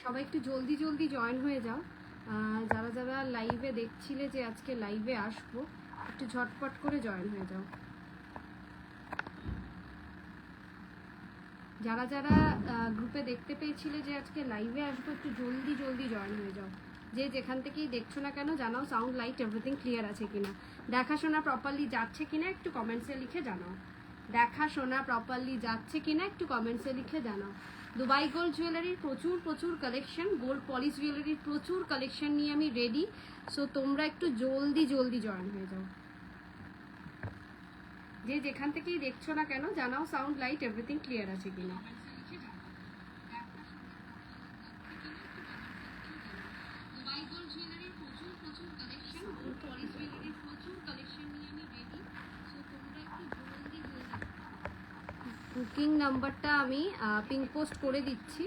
সবাই একটু জলদি জলদি জয়েন হয়ে যাও। যারা যারা লাইভে দেখছিলে যে আজকে লাইভে আসবো, একটু ঝটপট করে জয়েন হয়ে যাও। যারা যারা গ্রুপে দেখতে পেয়েছিলে যে আজকে লাইভে আসবো, একটু জলদি জলদি জয়েন হয়ে যাও। যে যেখান থেকেই দেখছো না কেন জানাও সাউন্ড লাইট এভরিথিং ক্লিয়ার আছে কিনা, দেখাশোনা প্রপারলি যাচ্ছে কিনা একটু কমেন্টসে লিখে জানাও। দেখাশোনা প্রপারলি যাচ্ছে কিনা একটু কমেন্টসে লিখে জানাও। দুবাই গোল্ড জুয়েলারির প্রচুর প্রচুর কালেকশন, গোল্ড পলিশ জুয়েলারির প্রচুর কালেকশন নিয়ে আমি রেডি। সো তোমরা একটু জলদি জলদি জয়েন হয়ে যাও। যে যেখান থেকেই দেখছো না কেন জানাও সাউন্ড লাইট এভরিথিং ক্লিয়ার আছে কিনা। বুকিং নাম্বারটা আমি পিং পোস্ট করে দিচ্ছি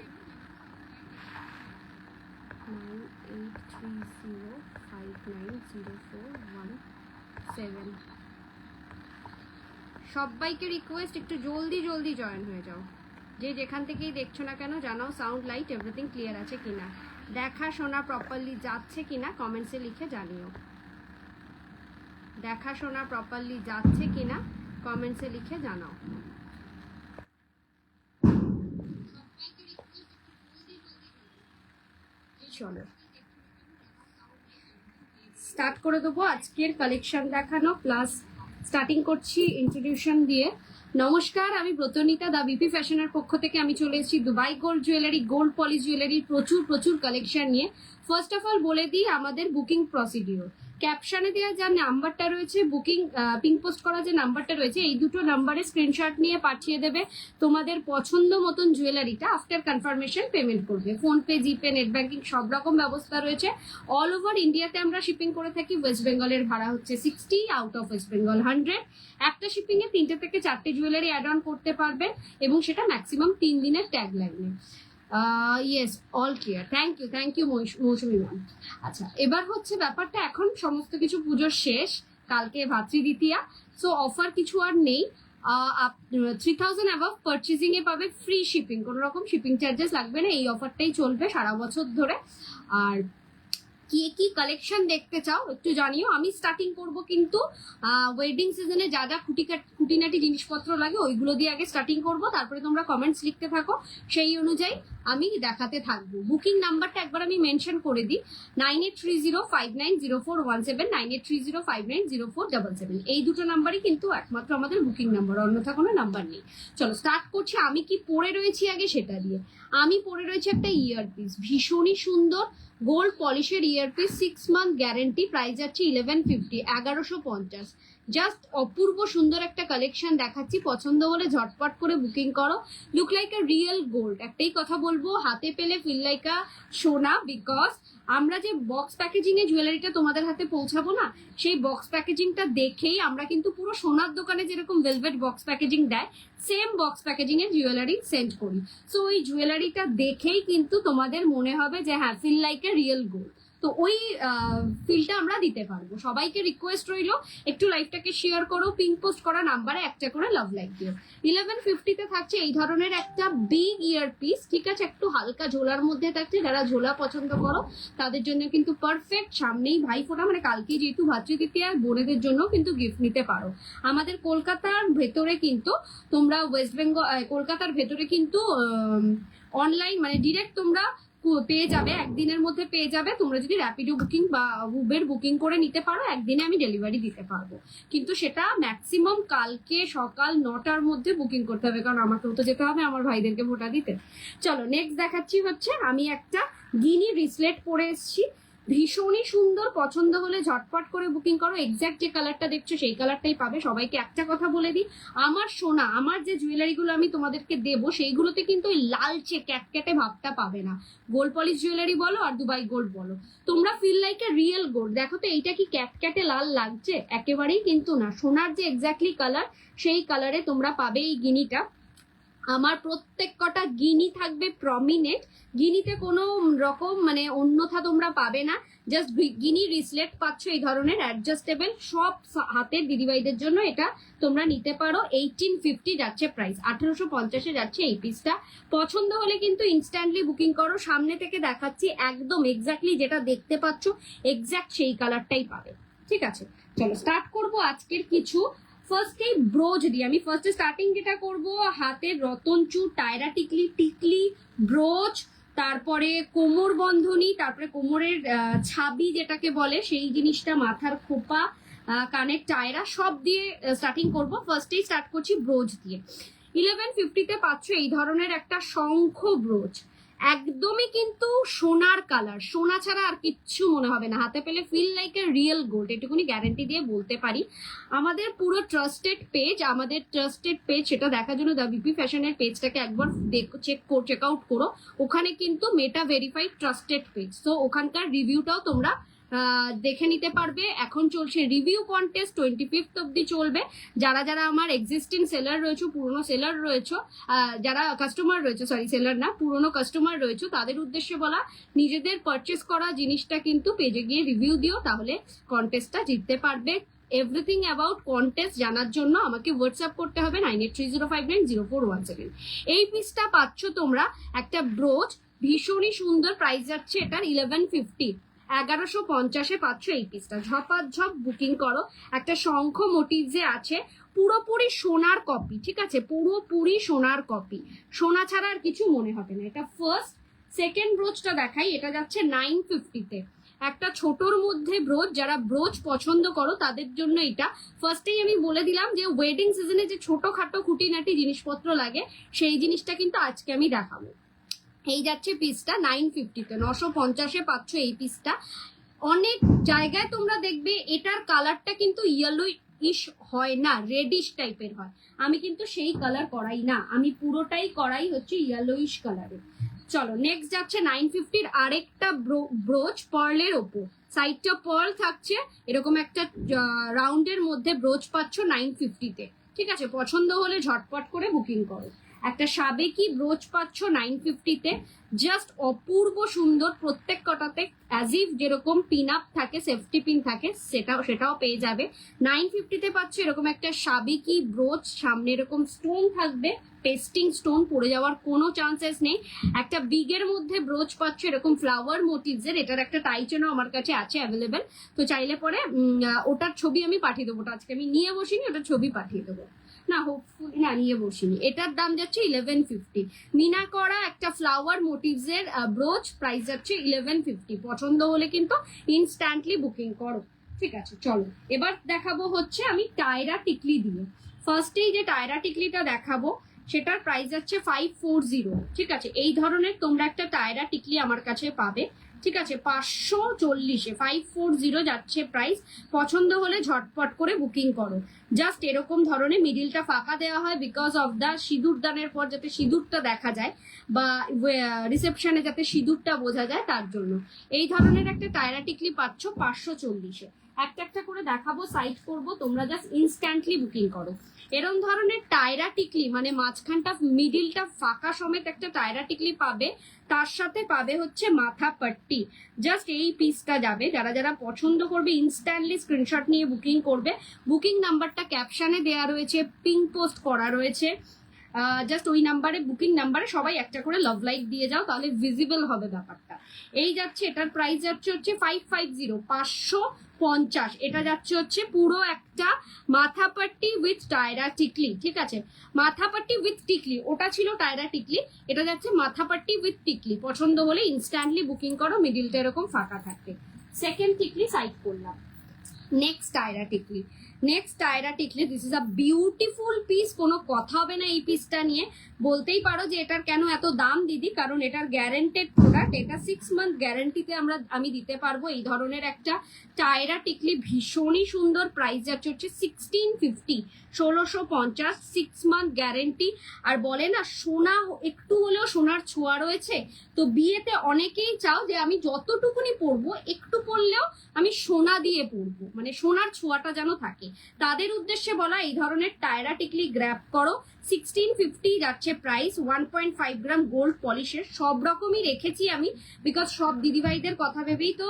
9830590417। সবাইকে রিকোয়েস্ট একটু জলদি জলদি জয়েন হয়ে যাও। যে যেখান থেকেই দেখছো না কেন জানাও সাউন্ড লাইট এভরিথিং ক্লিয়ার আছে কিনা, দেখাশোনা প্রপারলি যাচ্ছে কিনা কমেন্টসে লিখে জানিও। দেখাশোনা প্রপারলি যাচ্ছে কিনা কমেন্টসে লিখে জানাও। চলো স্টার্ট করে দেবো আজকের কালেকশন দেখানো, প্লাস স্টার্টিং করছি ইন্ট্রোডিউশন দিয়ে। নমস্কার, আমি ব্রতনিতা, দা বিপি ফ্যাশনের পক্ষ থেকে আমি চলে এসেছি Dubai gold jewellery, gold polish জুয়েলারির প্রচুর প্রচুর কালেকশন নিয়ে। ফার্স্ট অফ অল বলে দিই আমাদের বুকিং প্রসিডিওর। ক্যাপশনে দেওয়া যা নাম্বারটা রয়েছে, বুকিং পিং পোস্ট করা যে নাম্বারটা রয়েছে, এই দুটো নাম্বারে স্ক্রিনশট নিয়ে পাঠিয়ে দেবে তোমাদের পছন্দ মতন জুয়েলারিটা। আফটার কনফার্মেশন পেমেন্ট করবে। ফোনপে, জিপে, নেট ব্যাংকিং সব রকম ব্যবস্থা রয়েছে। অল ওভার ইন্ডিয়াতে আমরা শিপিং করে থাকি। ওয়েস্ট বেঙ্গলের ভাড়া হচ্ছে 60, আউট অফ ওয়েস্ট বেঙ্গল 100। একটা শিপিং এ 3টে থেকে 4টে জুয়েলারি অ্যাড অন করতে পারবে এবং সেটা ম্যাক্সিমাম 3 দিনের ট্যাগ লাগবে। Yes, all clear. Thank you Mousumi ma'am. আচ্ছা, এবার হচ্ছে ব্যাপারটা, এখন সমস্ত কিছু পুজোর শেষ, কালকে ভাতৃদ্বিতীয়া, সো অফার কিছু আর নেই। 3000 অ্যাবভ পারচেজিং এ পাবে ফ্রি শিপিং, কোনো রকম শিপিং চার্জেস লাগবে না। এই অফারটাই চলবে সারা বছর ধরে। আর কি কি কালেকশন দেখতে চাও একটু জানিও। আমি স্টার্টিং করব কিন্তু ওয়েডিং সিজনে যা যা খুঁটিনাটি জিনিসপত্র লাগে ওইগুলো দিয়ে আগে স্টার্টিং করব, তারপরে তোমরা কমেন্টস লিখতে থাকো, সেই অনুযায়ী আমি দেখাতে থাকবো। বুকিং নাম্বারটা একবার আমি মেনশন করে দিই, 9830590417, 9830590477। এই দুটো নাম্বারই কিন্তু একমাত্র আমাদের বুকিং নাম্বার, অন্যথা কোনো নাম্বার নেই। চলো স্টার্ট করছি। আমি কি পরে রয়েছি আগে সেটা দিয়ে। আমি পরে রয়েছি একটা ইয়ারপিস, ভীষণই সুন্দর গোল্ড পলিশের ইয়ারপিস, 6 মান্থ গ্যারেন্টি, প্রাইস যাচ্ছে 1150, 1150। জাস্ট অপূর্ব সুন্দর একটা কালেকশন দেখাচ্ছি, পছন্দ হলে ঝটপট করে বুকিং করো। Look like a real gold, একটাই কথা বলবো, হাতে পেলে ফিল লাইক আ সোনা। বিকজ আমরা যে বক্স প্যাকেজিং এ জুয়েলারিটা তোমাদের হাতে পৌঁছাবো না, সেই বক্স প্যাকেজিংটা দেখেই আমরা কিন্তু পুরো সোনার দোকানে যেরকম ভেলভেট বক্স প্যাকেজিং দেয়, সেম বক্স প্যাকেজিং এর জুয়েলারি সেন্ড করি। সো ওই জুয়েলারিটা দেখেই কিন্তু তোমাদের মনে হবে যে হ্যাঁ, feel like a real gold. তো ওই ফিলটা আমরা দিতে পারবো। সবাইকে রিকোয়েস্ট রইলো একটু লাইভটাকে শেয়ার করো, পিং পোস্ট করা নাম্বারে একটা করে লাভ লাইক দিও। 1150 থাকছে এই ধরনের একটা বিগ ইয়ারপিস, ঠিক আছে, একটু হালকা ঝোলার মধ্যে থাকছে। যারা ঝোলা পছন্দ করো তাদের জন্য কিন্তু পারফেক্ট। সামনেই ভাইফোঁটা, মানে কালকে যেহেতু ভাতৃদ্বিতীয়া, বোনেদের জন্য কিন্তু গিফট নিতে পারো। আমাদের কলকাতার ভেতরে কিন্তু তোমরা ওয়েস্ট বেঙ্গল, কলকাতার ভেতরে কিন্তু অনলাইন মানে ডিরেক্ট তোমরা পেয়ে যাবে, একদিনের মধ্যে পেয়ে যাবে। তোমরা যদি র্যাপিডো বুকিং বা উবের বুকিং করে নিতে পারো, একদিনে আমি ডেলিভারি দিতে পারবো, কিন্তু সেটা ম্যাক্সিমাম কালকে সকাল 9টার মধ্যে বুকিং করতে হবে, কারণ আমাকেও তো যেতে হবে আমার ভাইদেরকে ভোটা দিতে। চলো নেক্সট দেখাচ্ছি হচ্ছে, আমি একটা গিনি রিসলেট পরে এসেছি, ভীষণই সুন্দর। পছন্দ হলে ঝটপট করে বুকিং করো। এক্স্যাক্ট যে কালারটা দেখছো সেই কালারটাই পাবে। সবাইকে একটা কথা বলে দিই, আমার সোনা, আমার যে জুয়েলারিগুলো আমি তোমাদেরকে দেবো সেইগুলোতে কিন্তু ওই লালচে ক্যাটক্যাটে ভাবটা পাবে না। গোল্ড পলিশ জুয়েলারি বলো আর দুবাই গোল্ড বলো, তোমরা feel like a real gold. দেখো তো এইটা কি ক্যাটক্যাটে লাল লাগছে? একেবারেই কিন্তু না। সোনার যে এক্স্যাক্টলি কালার সেই কালারে তোমরা পাবে এই গিনিটা। আমার প্রত্যেক কটা গিনি থাকবে প্রমিনেন্ট। গিনিতে কোনো রকম মানে অন্যথা তোমরা পাবে না, জাস্ট গিনি রিসলেট পাচ্ছ এই ধরনের অ্যাডজাস্টেবল। সব হাতের দিদিভাইদের জন্য এটা তোমরা নিতে পারো। 1850 যাচ্ছে প্রাইস, 1850 যাচ্ছে এই পিসটা। পছন্দ হলে কিন্তু ইনস্ট্যান্টলি বুকিং করো। সামনে থেকে দেখাচ্ছি, একদম এক্স্যাক্টলি যেটা দেখতে পাচ্ছ এক্স্যাক্ট সেই কালারটাই পাবে। ঠিক আছে, চলো স্টার্ট করবো আজকের কিছু। ফার্স্টে ব্রোজ দিয়ে আমি ফার্স্টে স্টার্টিং যেটা করব, হাতের রতনচুর, টায়রা টিকলি, টিকলি ব্রোজ, তারপরে কোমর বন্ধনী, তারপরে কোমরের ছাবি যেটাকে বলে সেই জিনিসটা, মাথার খোপা, কানের টায়রা সব দিয়ে স্টার্টিং করব। ফার্স্টেই স্টার্ট করছি ব্রোজ দিয়ে। 1150-তে পাচ্ছ এই ধরনের একটা শঙ্খ ব্রোজ, একদমই কিন্তু সোনার কালার, সোনা ছাড়া আর কিচ্ছু মনে হবে না, হাতে পেলে feel like a real gold, এটুকুনি গ্যারান্টি দিয়ে বলতে পারি। আমাদের পুরো ট্রাস্টেড পেজ, সেটা দেখার জন্য দ্য বিপি ফ্যাশনের পেজটাকে একবার চেক আউট করো। ওখানে কিন্তু মেটা ভেরিফাইড ট্রাস্টেড পেজ, তো ওখানকার রিভিউটাও তোমরা দেখে নিতে পারবে। এখন চলছে রিভিউ কন্টেস্ট, 25th অব্দি চলবে। যারা যারা আমার এক্সিস্টিং সেলার রয়েছে, পুরনো সেলার রয়েছে, যারা কাস্টমার রয়েছে, সরি সেলার না, পুরনো কাস্টমার রয়েছে, তাদের উদ্দেশ্যে বলা, নিজেদের পারচেস করা জিনিসটা কিন্তু পেজে গিয়ে রিভিউ দিও, তাহলে কন্টেস্টটা জিততে পারবে। এভরিথিং অ্যাবাউট কন্টেস্ট জানার জন্য আমাকে হোয়াটসঅ্যাপ করতে হবে 9830590417। এই পিসটা পাচ্ছ তোমরা একটা ব্রোচ, ভীষণই সুন্দর, প্রাইস যাচ্ছে এটার 1150, 1150-এ পাচ্ছ এই পিসটা। ঝপাঝপ বুকিং করো। একটা শঙ্খ মোটিভসে আছে, পুরোপুরি সোনার কপি, ঠিক আছে, পুরোপুরি সোনার কপি, সোনা ছাড়া আর কিছু মনে হবে না। এটা ফার্স্ট। সেকেন্ড ব্রোচটা দেখাই, এটা যাচ্ছে 950-তে, একটা ছোটর মধ্যে ব্রোচ। যারা ব্রোচ পছন্দ করো তাদের জন্য এটা। ফার্স্টেই আমি বলে দিলাম যে ওয়েডিং সিজনে যে ছোটখাটো খুঁটিনাটি জিনিসপত্র লাগে সেই জিনিসটা কিন্তু আজকে আমি দেখাবো। এই যাচ্ছে পিসটা 950-তে, 950-এ পাচ্ছ এই পিসটা। অনেক জায়গায় তোমরা দেখবে এটার কালারটা কিন্তু ইয়েলো ইশ হয় না, রেডিশ টাইপের হয়। আমি কিন্তু সেই কালার করাই না, আমি পুরোটাই করাই হচ্ছে ইয়েলোইশ কালারের। চলো নেক্সট যাচ্ছে 950-র আরেকটা ব্রোচ, পার্লের ওপর, সাইডটা পার্ল থাকছে, এরকম একটা রাউন্ডের মধ্যে ব্রোচ পাচ্ছ 950-তে। ঠিক আছে, পছন্দ হলে ঝটপট করে বুকিং করো। একটা সাবেকি ব্রোচ পাচ্ছ 950-তে, জাস্ট অপূর্ব সুন্দর, প্রত্যেক কটাতে অ্যাজ ইফ যেরকম পিন আপ থাকে, সেফটি পিন থাকে, সেটাও পেয়ে যাবে। 950-তে পাচ্ছ এরকম একটা সাবেকি ব্রোচ, সামনে এরকম স্টোন থাকবে, পেস্টিং স্টোন, পড়ে যাওয়ার কোনো চান্সেস নেই। একটা বিগের মধ্যে ব্রোচ পাচ্ছ এরকম ফ্লাওয়ার মোটিভসের, এটার একটা টাইচেনও আমার কাছে আছে অ্যাভেলেবেল, তো চাইলে পরে ওটার ছবি আমি পাঠিয়ে দেবো। ওটা আজকে আমি নিয়ে বসিনি, ওটার ছবি পাঠিয়ে দেবো। না হোপফুলি না, নিয়ে বসিনি। এটার দাম যাচ্ছে 1150। মিনা করা একটা ফ্লাওয়ার মোটিভসের ব্রোচ, প্রাইস যাচ্ছে 1150। পছন্দ হলে কিন্তু ইনস্ট্যান্টলি বুকিং করো। ঠিক আছে, চলো এবার দেখাবো হচ্ছে আমি টায়রা টিকলি দিয়ে। ফার্স্টেই যে টায়রা টিকলিটা দেখাবো সেটার প্রাইস যাচ্ছে 540। ঠিক আছে, এই ধরনের তোমরা একটা টায়রা টিকলি আমার কাছে পাবে। ঠিক আছে, 540-এ 540 যাচ্ছে প্রাইস। পছন্দ হলে ঝটপট করে বুকিং করো। জাস্ট এরকম ধরনের মিডিলটা ফাঁকা দেওয়া হয় বিকজ অফ দ্য সিঁদুর দানের পর যাতে সিঁদুরটা দেখা যায়, বা রিসেপশনে যাতে সিঁদুরটা বোঝা যায়, তার জন্য এই ধরনের একটা টায়রা টিকলি পাচ্ছ 540-এ। একটা একটা করে দেখাবো, সাইড করব, তোমরা জাস্ট ইনস্ট্যান্টলি বুকিং করো। এরকম ধরনের টায়রা টিকলি মানে মাঝখানটা মিডিলটা ফাঁকা সমেত একটা টায়রা টিকলি পাবে, তার সাথে পাবে হচ্ছে মাথা পাট্টি। জাস্ট এই পিসটা যাবে, যারা যারা পছন্দ করবে ইনস্ট্যান্টলি স্ক্রিনশট নিয়ে বুকিং করবে। বুকিং নাম্বারটা ক্যাপশনে দেওয়া রয়েছে, পিঙ্ক পোস্ট করা রয়েছে, জাস্ট ওই নাম্বারে, বুকিং নাম্বারে সবাই একটা করে লাভ লাইক দিয়ে যাও, তাহলে ভিজিবল হবে ব্যাপারটা। এই যাচ্ছে, এটার প্রাইস যাচ্ছে হচ্ছে 550, 550। এটা যাচ্ছে হচ্ছে পুরো একটা মাথাপাট্টি উইথ টায়রা টিকলি। ঠিক আছে, মাথাপাট্টি উইথ টিকলি, ওটা ছিল টায়রা টিকলি, এটা যাচ্ছে মাথাপাট্টি উইথ টিকলি। পছন্দ হলে ইনস্ট্যান্টলি বুকিং করো, মিডিলটা এরকম ফাঁকা থাকবে। সেকেন্ড টিকলি সাইড করলাম। নেক্সট টায়রা টিকলি, this is a beautiful piece, কোনো কথা হবে না এই পিসটা নিয়ে। বলতেই পারো যে এটার কেন এত দাম দিদি, কারণ এটার গ্যারেন্টেড প্রোডাক্ট, এটা 6 মান্থ গ্যারেন্টিতে আমি দিতে পারবো। এই ধরনের একটা টায়রা টিকলি ভীষণই সুন্দর, প্রাইস যাচ্ছে হচ্ছে 1650, 1650, 6 মান্থ গ্যারেন্টি। আর বলে না সোনা, একটু হলেও সোনার ছোঁয়া রয়েছে, তো বিয়েতে অনেকেই চাও যে আমি যতটুকুনি পরবো একটু পরলেও আমি সোনা দিয়ে পরবো, মানে সোনার ছোঁয়াটা যেন থাকে। তাদের উদ্দেশ্যে বলা, এই ধরনের টায়রা টিকলি গ্র্যাব করো। 1650 যাচ্ছে প্রাইস, 1.5 গ্রাম গোল্ড পলিশের। সব রকমই রেখেছি আমি, বিকজ সব দিদিভাইদের কথা ভেবেই তো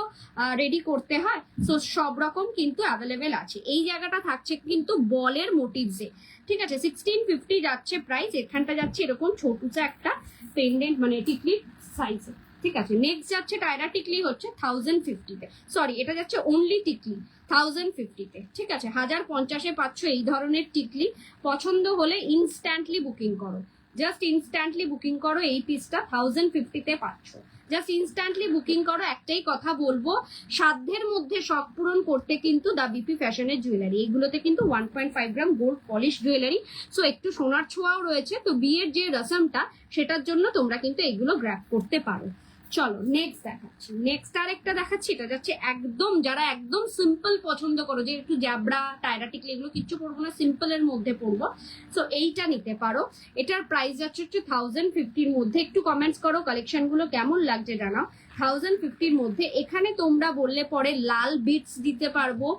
রেডি করতে হয়। সো সব রকম কিন্তু অ্যাভেলেবেল আছে। এই জায়গাটা থাকছে কিন্তু বলের মোটিভসে, ঠিক আছে। 1650 যাচ্ছে প্রাইস। এখানটা যাচ্ছে এরকম ছোটুসা একটা পেন্ডেন্ট, মানে টিকলির সাইজে, ঠিক আছে। নেক্সট যাচ্ছে টায়রা টিকলি হচ্ছে 1050-তে, সরি এটা যাচ্ছে অনলি টিকলি 1050-তে, ঠিক আছে। 1050-এ পাচ্ছ এই ধরনের টিকলি। পছন্দ হলে ইনস্ট্যান্টলি বুকিং করো, জাস্ট ইনস্ট্যান্টলি বুকিং করো। এই পিসটা 1050-তে পাচ্ছ, জাস্ট ইনস্ট্যান্টলি বুকিং করো। একটাই কথা বলবো, সাধ্যের মধ্যে শখ পূরণ করতে কিন্তু দা বিপি ফ্যাশনের জুয়েলারি, এগুলোতে কিন্তু 1.5 gram gold polish jewellery. So একটু সোনার ছোঁয়াও রয়েছে, তো বিয়ের যে রসমটা সেটার জন্য তোমরা কিন্তু এগুলো গ্র্যাব করতে পারো। চলো নেক্সট দেখাচ্ছি, নেক্সট আরেকটা দেখাচ্ছি। এটা যাচ্ছে একদম, যারা একদম সিম্পল পছন্দ করো, যে একটু জ্যাবড়া টায়রা টিকলি এগুলো কিচ্ছু পড়বো না, সিম্পলের মধ্যে পড়বো, সো এইটা নিতে পারো। এটার প্রাইস যাচ্ছে 1050-র মধ্যে। একটু কমেন্টস করো কালেকশন গুলো কেমন লাগছে জানাও। 1050-র মধ্যে এখানে তোমরা বললে পরে লাল বিটস দিতে পারবো,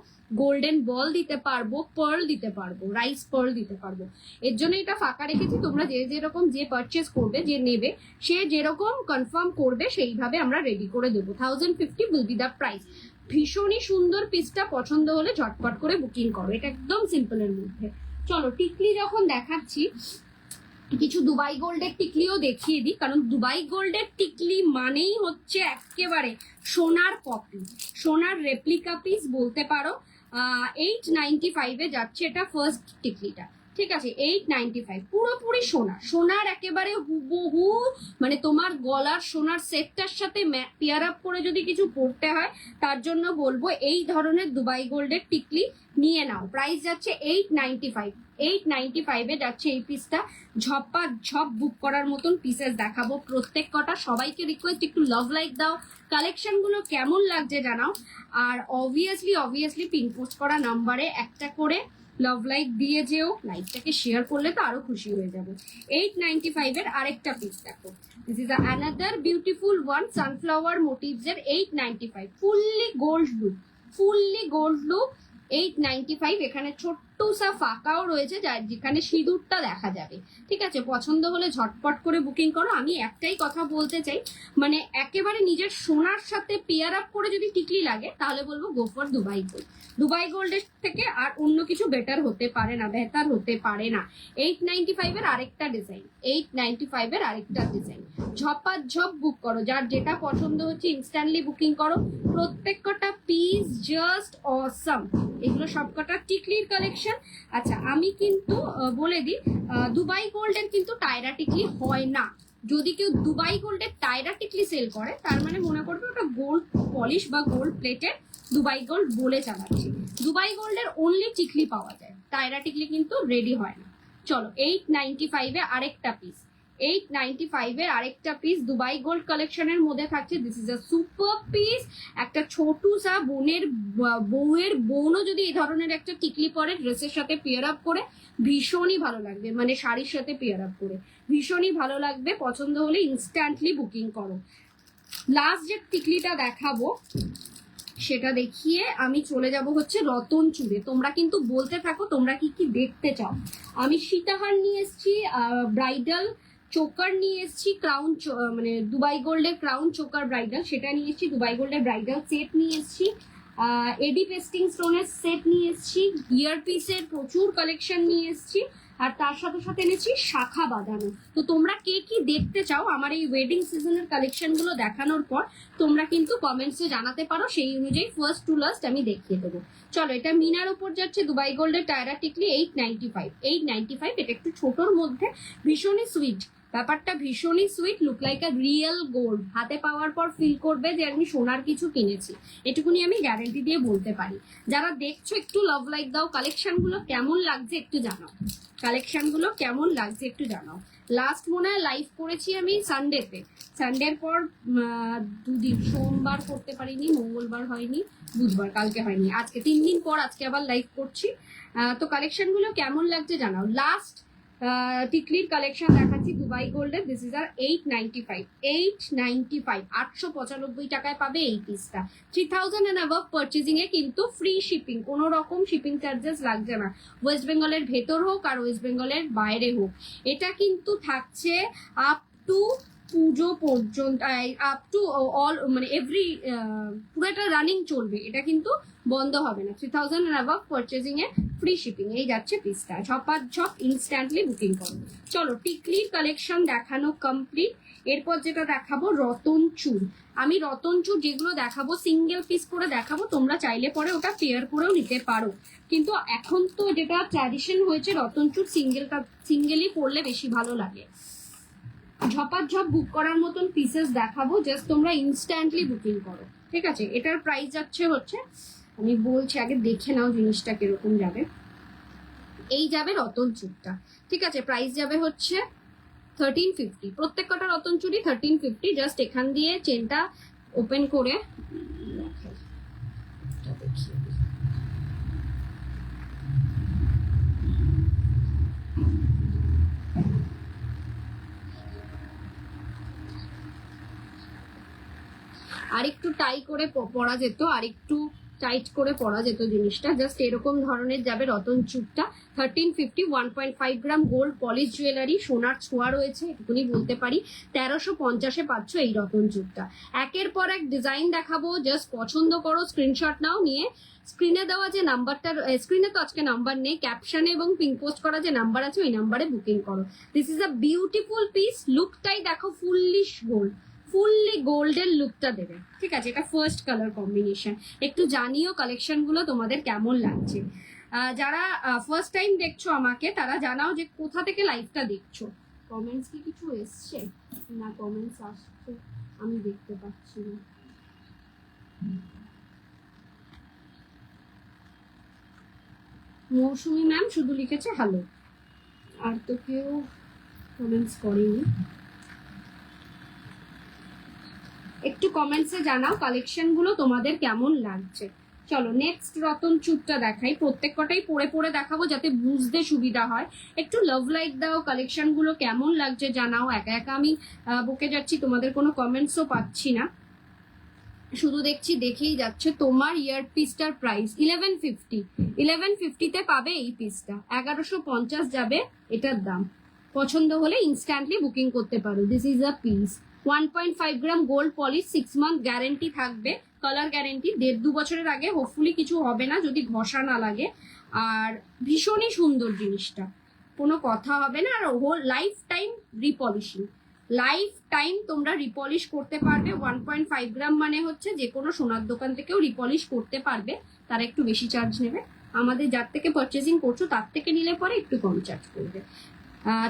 গোল্ডেন বল দিতে পারবো, পার্ল দিতে পারবো, রাইস পার্ল দিতে পারবো। এর জন্য এটা ফাঁকা রেখেছি, তোমরা যে যেরকম যে পারচেস করবে, যে নেবে সে যেরকম কনফার্ম করবে সেইভাবে আমরা রেডি করে দেবো। 1050 উইল বি দ্য প্রাইস। ভীষণই সুন্দর পিসটা, পছন্দ হলে ঝটপট করে বুকিং করো। এটা একদম সিম্পলের মধ্যে। চলো টিকলি যখন দেখাচ্ছি, কিছু দুবাই গোল্ডের টিকলিও দেখিয়ে দিই, কারণ দুবাই গোল্ডের টিকলি মানেই হচ্ছে একেবারে সোনার কপি, সোনার রেপ্লিকা পিস বলতে পারো। 895-এ যাচ্ছে এটা ফার্স্ট টিকলিটা, ঠিক আছে। 895 পুরোপুরি সোনা, সোনার একেবারে হুবহু, মানে তোমার গলার সোনার সেটটার সাথে পেয়ার আপ করে যদি কিছু পড়তে হয়, তার জন্য বলবো এই ধরনের দুবাই গোল্ডের টিকলি নিয়ে নাও। প্রাইস যাচ্ছে 895। 895-এ যাচ্ছে এই পিসটা। ঝপা ঝপ বুক করার মতন পিসেস দেখাবো প্রত্যেক কটা। সবাইকে রিকোয়েস্ট একটু লাভ লাইক দাও, কালেকশন গুলো কেমন লাগছে জানাও। আর অবভিয়াসলি পিন পোস্ট করা নাম্বারে একটা করে লাভ লাইক দিয়ে যেও, লাইকটাকে শেয়ার করলে তো আরো খুশি হয়ে যাবো। 895-এর আরেকটা পিস দেখো, this is another beautiful one, sunflower motives এর 895, fully gold look, fully gold look 895। এখানে ছোট্ট সা ফাঁকাও রয়েছে, যেখানে সিঁদুরটা দেখা যাবে, ঠিক আছে। পছন্দ হলে ঝটপট করে বুকিং করো। আমি একটাই কথা বলতে চাই, মানে একেবারে নিজের সোনার সাথে পেয়ার আপ করে যদি টিকলি লাগে, তাহলে বলবো go for Dubai gold. Dubai গোল্ডের থেকে আর অন্য কিছু বেটার হতে পারে না, বেহতার হতে পারে না। 895-এর আরেকটা ডিজাইন, 895-এর আরেকটা ডিজাইন। ঝপাঝপ বুক করো, যার যেটা পছন্দ হচ্ছে ইনস্ট্যান্টলি বুকিং করো। প্রত্যেক কটা পিস জাস্ট অসম, এগুলো সবকটা টিকলির কালেকশন। আচ্ছা আমি কিন্তু বলে দিই, দুবাই গোল্ডের কিন্তু টায়রা টিকলি হয় না। যদি কেউ দুবাই গোল্ডের টায়রা টিকলি সেল করে, তার মানে মনে করবে ওটা গোল্ড পলিশ বা গোল্ড প্লেটের দুবাই গোল্ড বলে চালাচ্ছে। দুবাই গোল্ডের অনলি টিকলি পাওয়া যায়, টায়রা টিকলি কিন্তু রেডি হয় না। চলো 895-এ আরেকটা পিস, 895-এর আরেকটা পিস দুবাই গোল্ড কালেকশনের মধ্যে থাকছে। This is a super piece. একটা ছোটু সা বোনের বউয়ের বোনও যদি এই ধরনের একটা টিকলি পরে ড্রেসের সাথে পেয়ার আপ করে, ভীষণই ভালো লাগবে, মানে শাড়ির সাথে পেয়ার আপ করে ভীষণই ভালো লাগবে। পছন্দ হলে ইনস্ট্যান্টলি বুকিং করো। লাস্ট যে টিকলিটা দেখাবো সেটা দেখিয়ে আমি চলে যাব হচ্ছে রতন চুড়ে। তোমরা কিন্তু বলতে থাকো তোমরা কি কি দেখতে চাও। আমি সীতাহার নিয়ে এসেছি, ব্রাইডাল চোকার নিয়ে এসেছি, ক্রাউন মানে দুবাই গোল্ডের ক্রাউন চোকার ব্রাইডাল সেটা নিয়ে এসেছি, দুবাই গোল্ডের ব্রাইডাল সেট নিয়ে এসেছি, এডি পেস্টিং স্টোনের সেট নিয়ে এসেছি, ইয়ার পিসের প্রচুর কালেকশন নিয়ে এসেছি, আর তার সাথে সাথে এনেছি শাখা বাঁধানো। তো তোমরা কে কি দেখতে চাও আমার এই ওয়েডিং সিজনের কালেকশন গুলো দেখানোর পর তোমরা কিন্তু কমেন্টসে জানাতে পারো, সেই অনুযায়ী ফার্স্ট টু লাস্ট আমি দেখিয়ে দেবো। চলো এটা মিনার উপর যাচ্ছে দুবাই গোল্ডের টায়রা টিকলি 895। 895 এটা একটু ছোটর মধ্যে, ভীষণই সুইট ব্যাপারটা, ভীষণই sweet, look like a real gold. হাতে পাওয়ার পর ফিল করবে যে আমি সোনার কিছু কিনেছি, এটুকুনি আমি গ্যারেন্টি দিয়ে বলতে পারি। যারা দেখছো একটু লাভ লাইক দাও, কালেকশন গুলো কেমন লাগছে একটু জানাও, কালেকশন গুলো কেমন লাগছে একটু জানাও। লাস্ট মনে হয় লাইভ করেছি আমি সানডেতে, সানডের পর দুদিন, সোমবার করতে পারিনি, মঙ্গলবার হয়নি, বুধবার কালকে হয়নি, আজকে 3 দিন পর আজকে আবার লাইভ করছি। তো কালেকশন গুলো কেমন লাগছে জানাও। লাস্ট টিকলির কালেকশন দেখাচ্ছি দুবাই গোল্ডের। দিস ইজ আর 895 895 টাকায় পাবে এই পিসটা। 3000 এন্ড অ্যাবভ পারচেজিং এ কিন্তু ফ্রি শিপিং, কোনো রকম শিপিং চার্জেস লাগছে না, ওয়েস্ট বেঙ্গলের ভেতর হোক আর ওয়েস্ট বেঙ্গলের বাইরে হোক। এটা কিন্তু থাকছে আপ টু পুজো পর্যন্ত, আপ টু অল মানে এভরি, পুরোটা রানিং চলবে, এটা কিন্তু বন্ধ হবে না। 3000 এন্ড অ্যাবভ পারচেজিং এ ফ্রি শিপিং। এই যাচ্ছে পিসটা, ঝপাঝপ ইনস্ট্যান্টলি বুকিং করো। চলো টিকলির কালেকশন দেখানো কমপ্লিট। এরপর যেটা দেখাবো রতন চুর। আমি রতন চুর যেগুলো দেখাবো সিঙ্গেল পিস করে দেখাবো, তোমরা চাইলে পরে ওটা পেয়ার করেও নিতে পারো, কিন্তু এখন তো যেটা ট্র্যাডিশন হয়েছে রতন চুর সিঙ্গেলই পরলে বেশি ভালো লাগে। ঝপাঝপ বুক করার মতন পিসেস দেখাবো, জাস্ট তোমরা ইনস্ট্যান্টলি বুকিং করো, ঠিক আছে। এটার প্রাইস যাচ্ছে হচ্ছে, আমি বলছি আগে দেখে নাও জিনিসটা কিরকম যাবে। এই যাবে রতন চুরটা, ঠিক আছে, প্রাইস যাবে হচ্ছে 1350। প্রত্যেক কটা রতন চুরি 1350। জাস্ট এখান দিয়ে চেনটা ওপেন করে দেখিয়ে দিই। আরেকটু টাই করে পরা যেত, আরেকটু টাইট করে পরা যেত জিনিসটা। জাস্ট এরকম ধরনের যাবে রতন চুপটা। 1350, 1.5 গ্রাম গোল্ড পলিশ জুয়েলারি, সোনার ছোঁয়া রয়েছে এটুকুনি বলতে পারি। 1350-এ পাচ্ছ এই রতন চুপটা। একের পর এক ডিজাইন দেখাবো, জাস্ট পছন্দ করো, স্ক্রিনশট নাও, নিয়ে স্ক্রিনে দেওয়া যে নাম্বারটা, স্ক্রিনে তো আজকে নাম্বার নেই, ক্যাপশনে এবং পিন পোস্ট করা যে নাম্বার আছে ওই নাম্বারে বুকিং করো। This is a beautiful piece. লুকটাই দেখো, ফুললি গোল্ডেন লুকটা দেবে, ঠিক আছে। এটা ফার্স্ট কালার কম্বিনেশন। একটু জানিও কালেকশন গুলো তোমাদের কেমন লাগছে। যারা ফার্স্ট টাইম দেখছো আমাকে, তারা জানাও যে কোথা থেকে লাইভটা দেখছো। কমেন্টস কি কিছু এসছে? না কমেন্টস আসছে আমি দেখতে পাচ্ছি না। মৌসুমি ম্যাম শুধু লিখেছে হ্যালো, আর তো কেউ কমেন্টস করেনি। একটু কমেন্টসে জানাও কালেকশন গুলো তোমাদের কেমন লাগছে। চলো নেক্সট রতন চুপটা দেখাই। প্রত্যেক কটাই পরে পরে দেখাবো যাতে বুঝতে সুবিধা হয়। একটু লাভ লাইক দাও, কালেকশন গুলো কেমন লাগছে জানাও। একা একা আমি বকে যাচ্ছি, তোমাদের কোনো কমেন্টসও পাচ্ছি না, শুধু দেখছি দেখেই যাচ্ছে। তোমার ইয়ার পিসটার প্রাইস 1150 পাবে এই পিসটা। 1150 যাবে এটার দাম। পছন্দ হলে ইনস্ট্যান্টলি বুকিং করতে পারো। This is a piece. 1.5 gram gold polish, 6 month guarantee থাকবে, কালার গ্যারেন্টি। 1.5-2 বছরের আগে হোপফুলি কিছু হবে না যদি ঘষা না লাগে। আর ভীষণই সুন্দর জিনিসটা, কোনো কথা হবে না। আর whole lifetime repolishing, lifetime তোমরা রিপলিশ করতে পারবে। 1.5 গ্রাম মানে হচ্ছে যে কোনো সোনার দোকান থেকেও রিপলিশ করতে পারবে, তারা একটু বেশি চার্জ নেবে। আমাদের যার থেকে পারচেজিং করছো তার থেকে নিলে পরে একটু কম চার্জ করবে।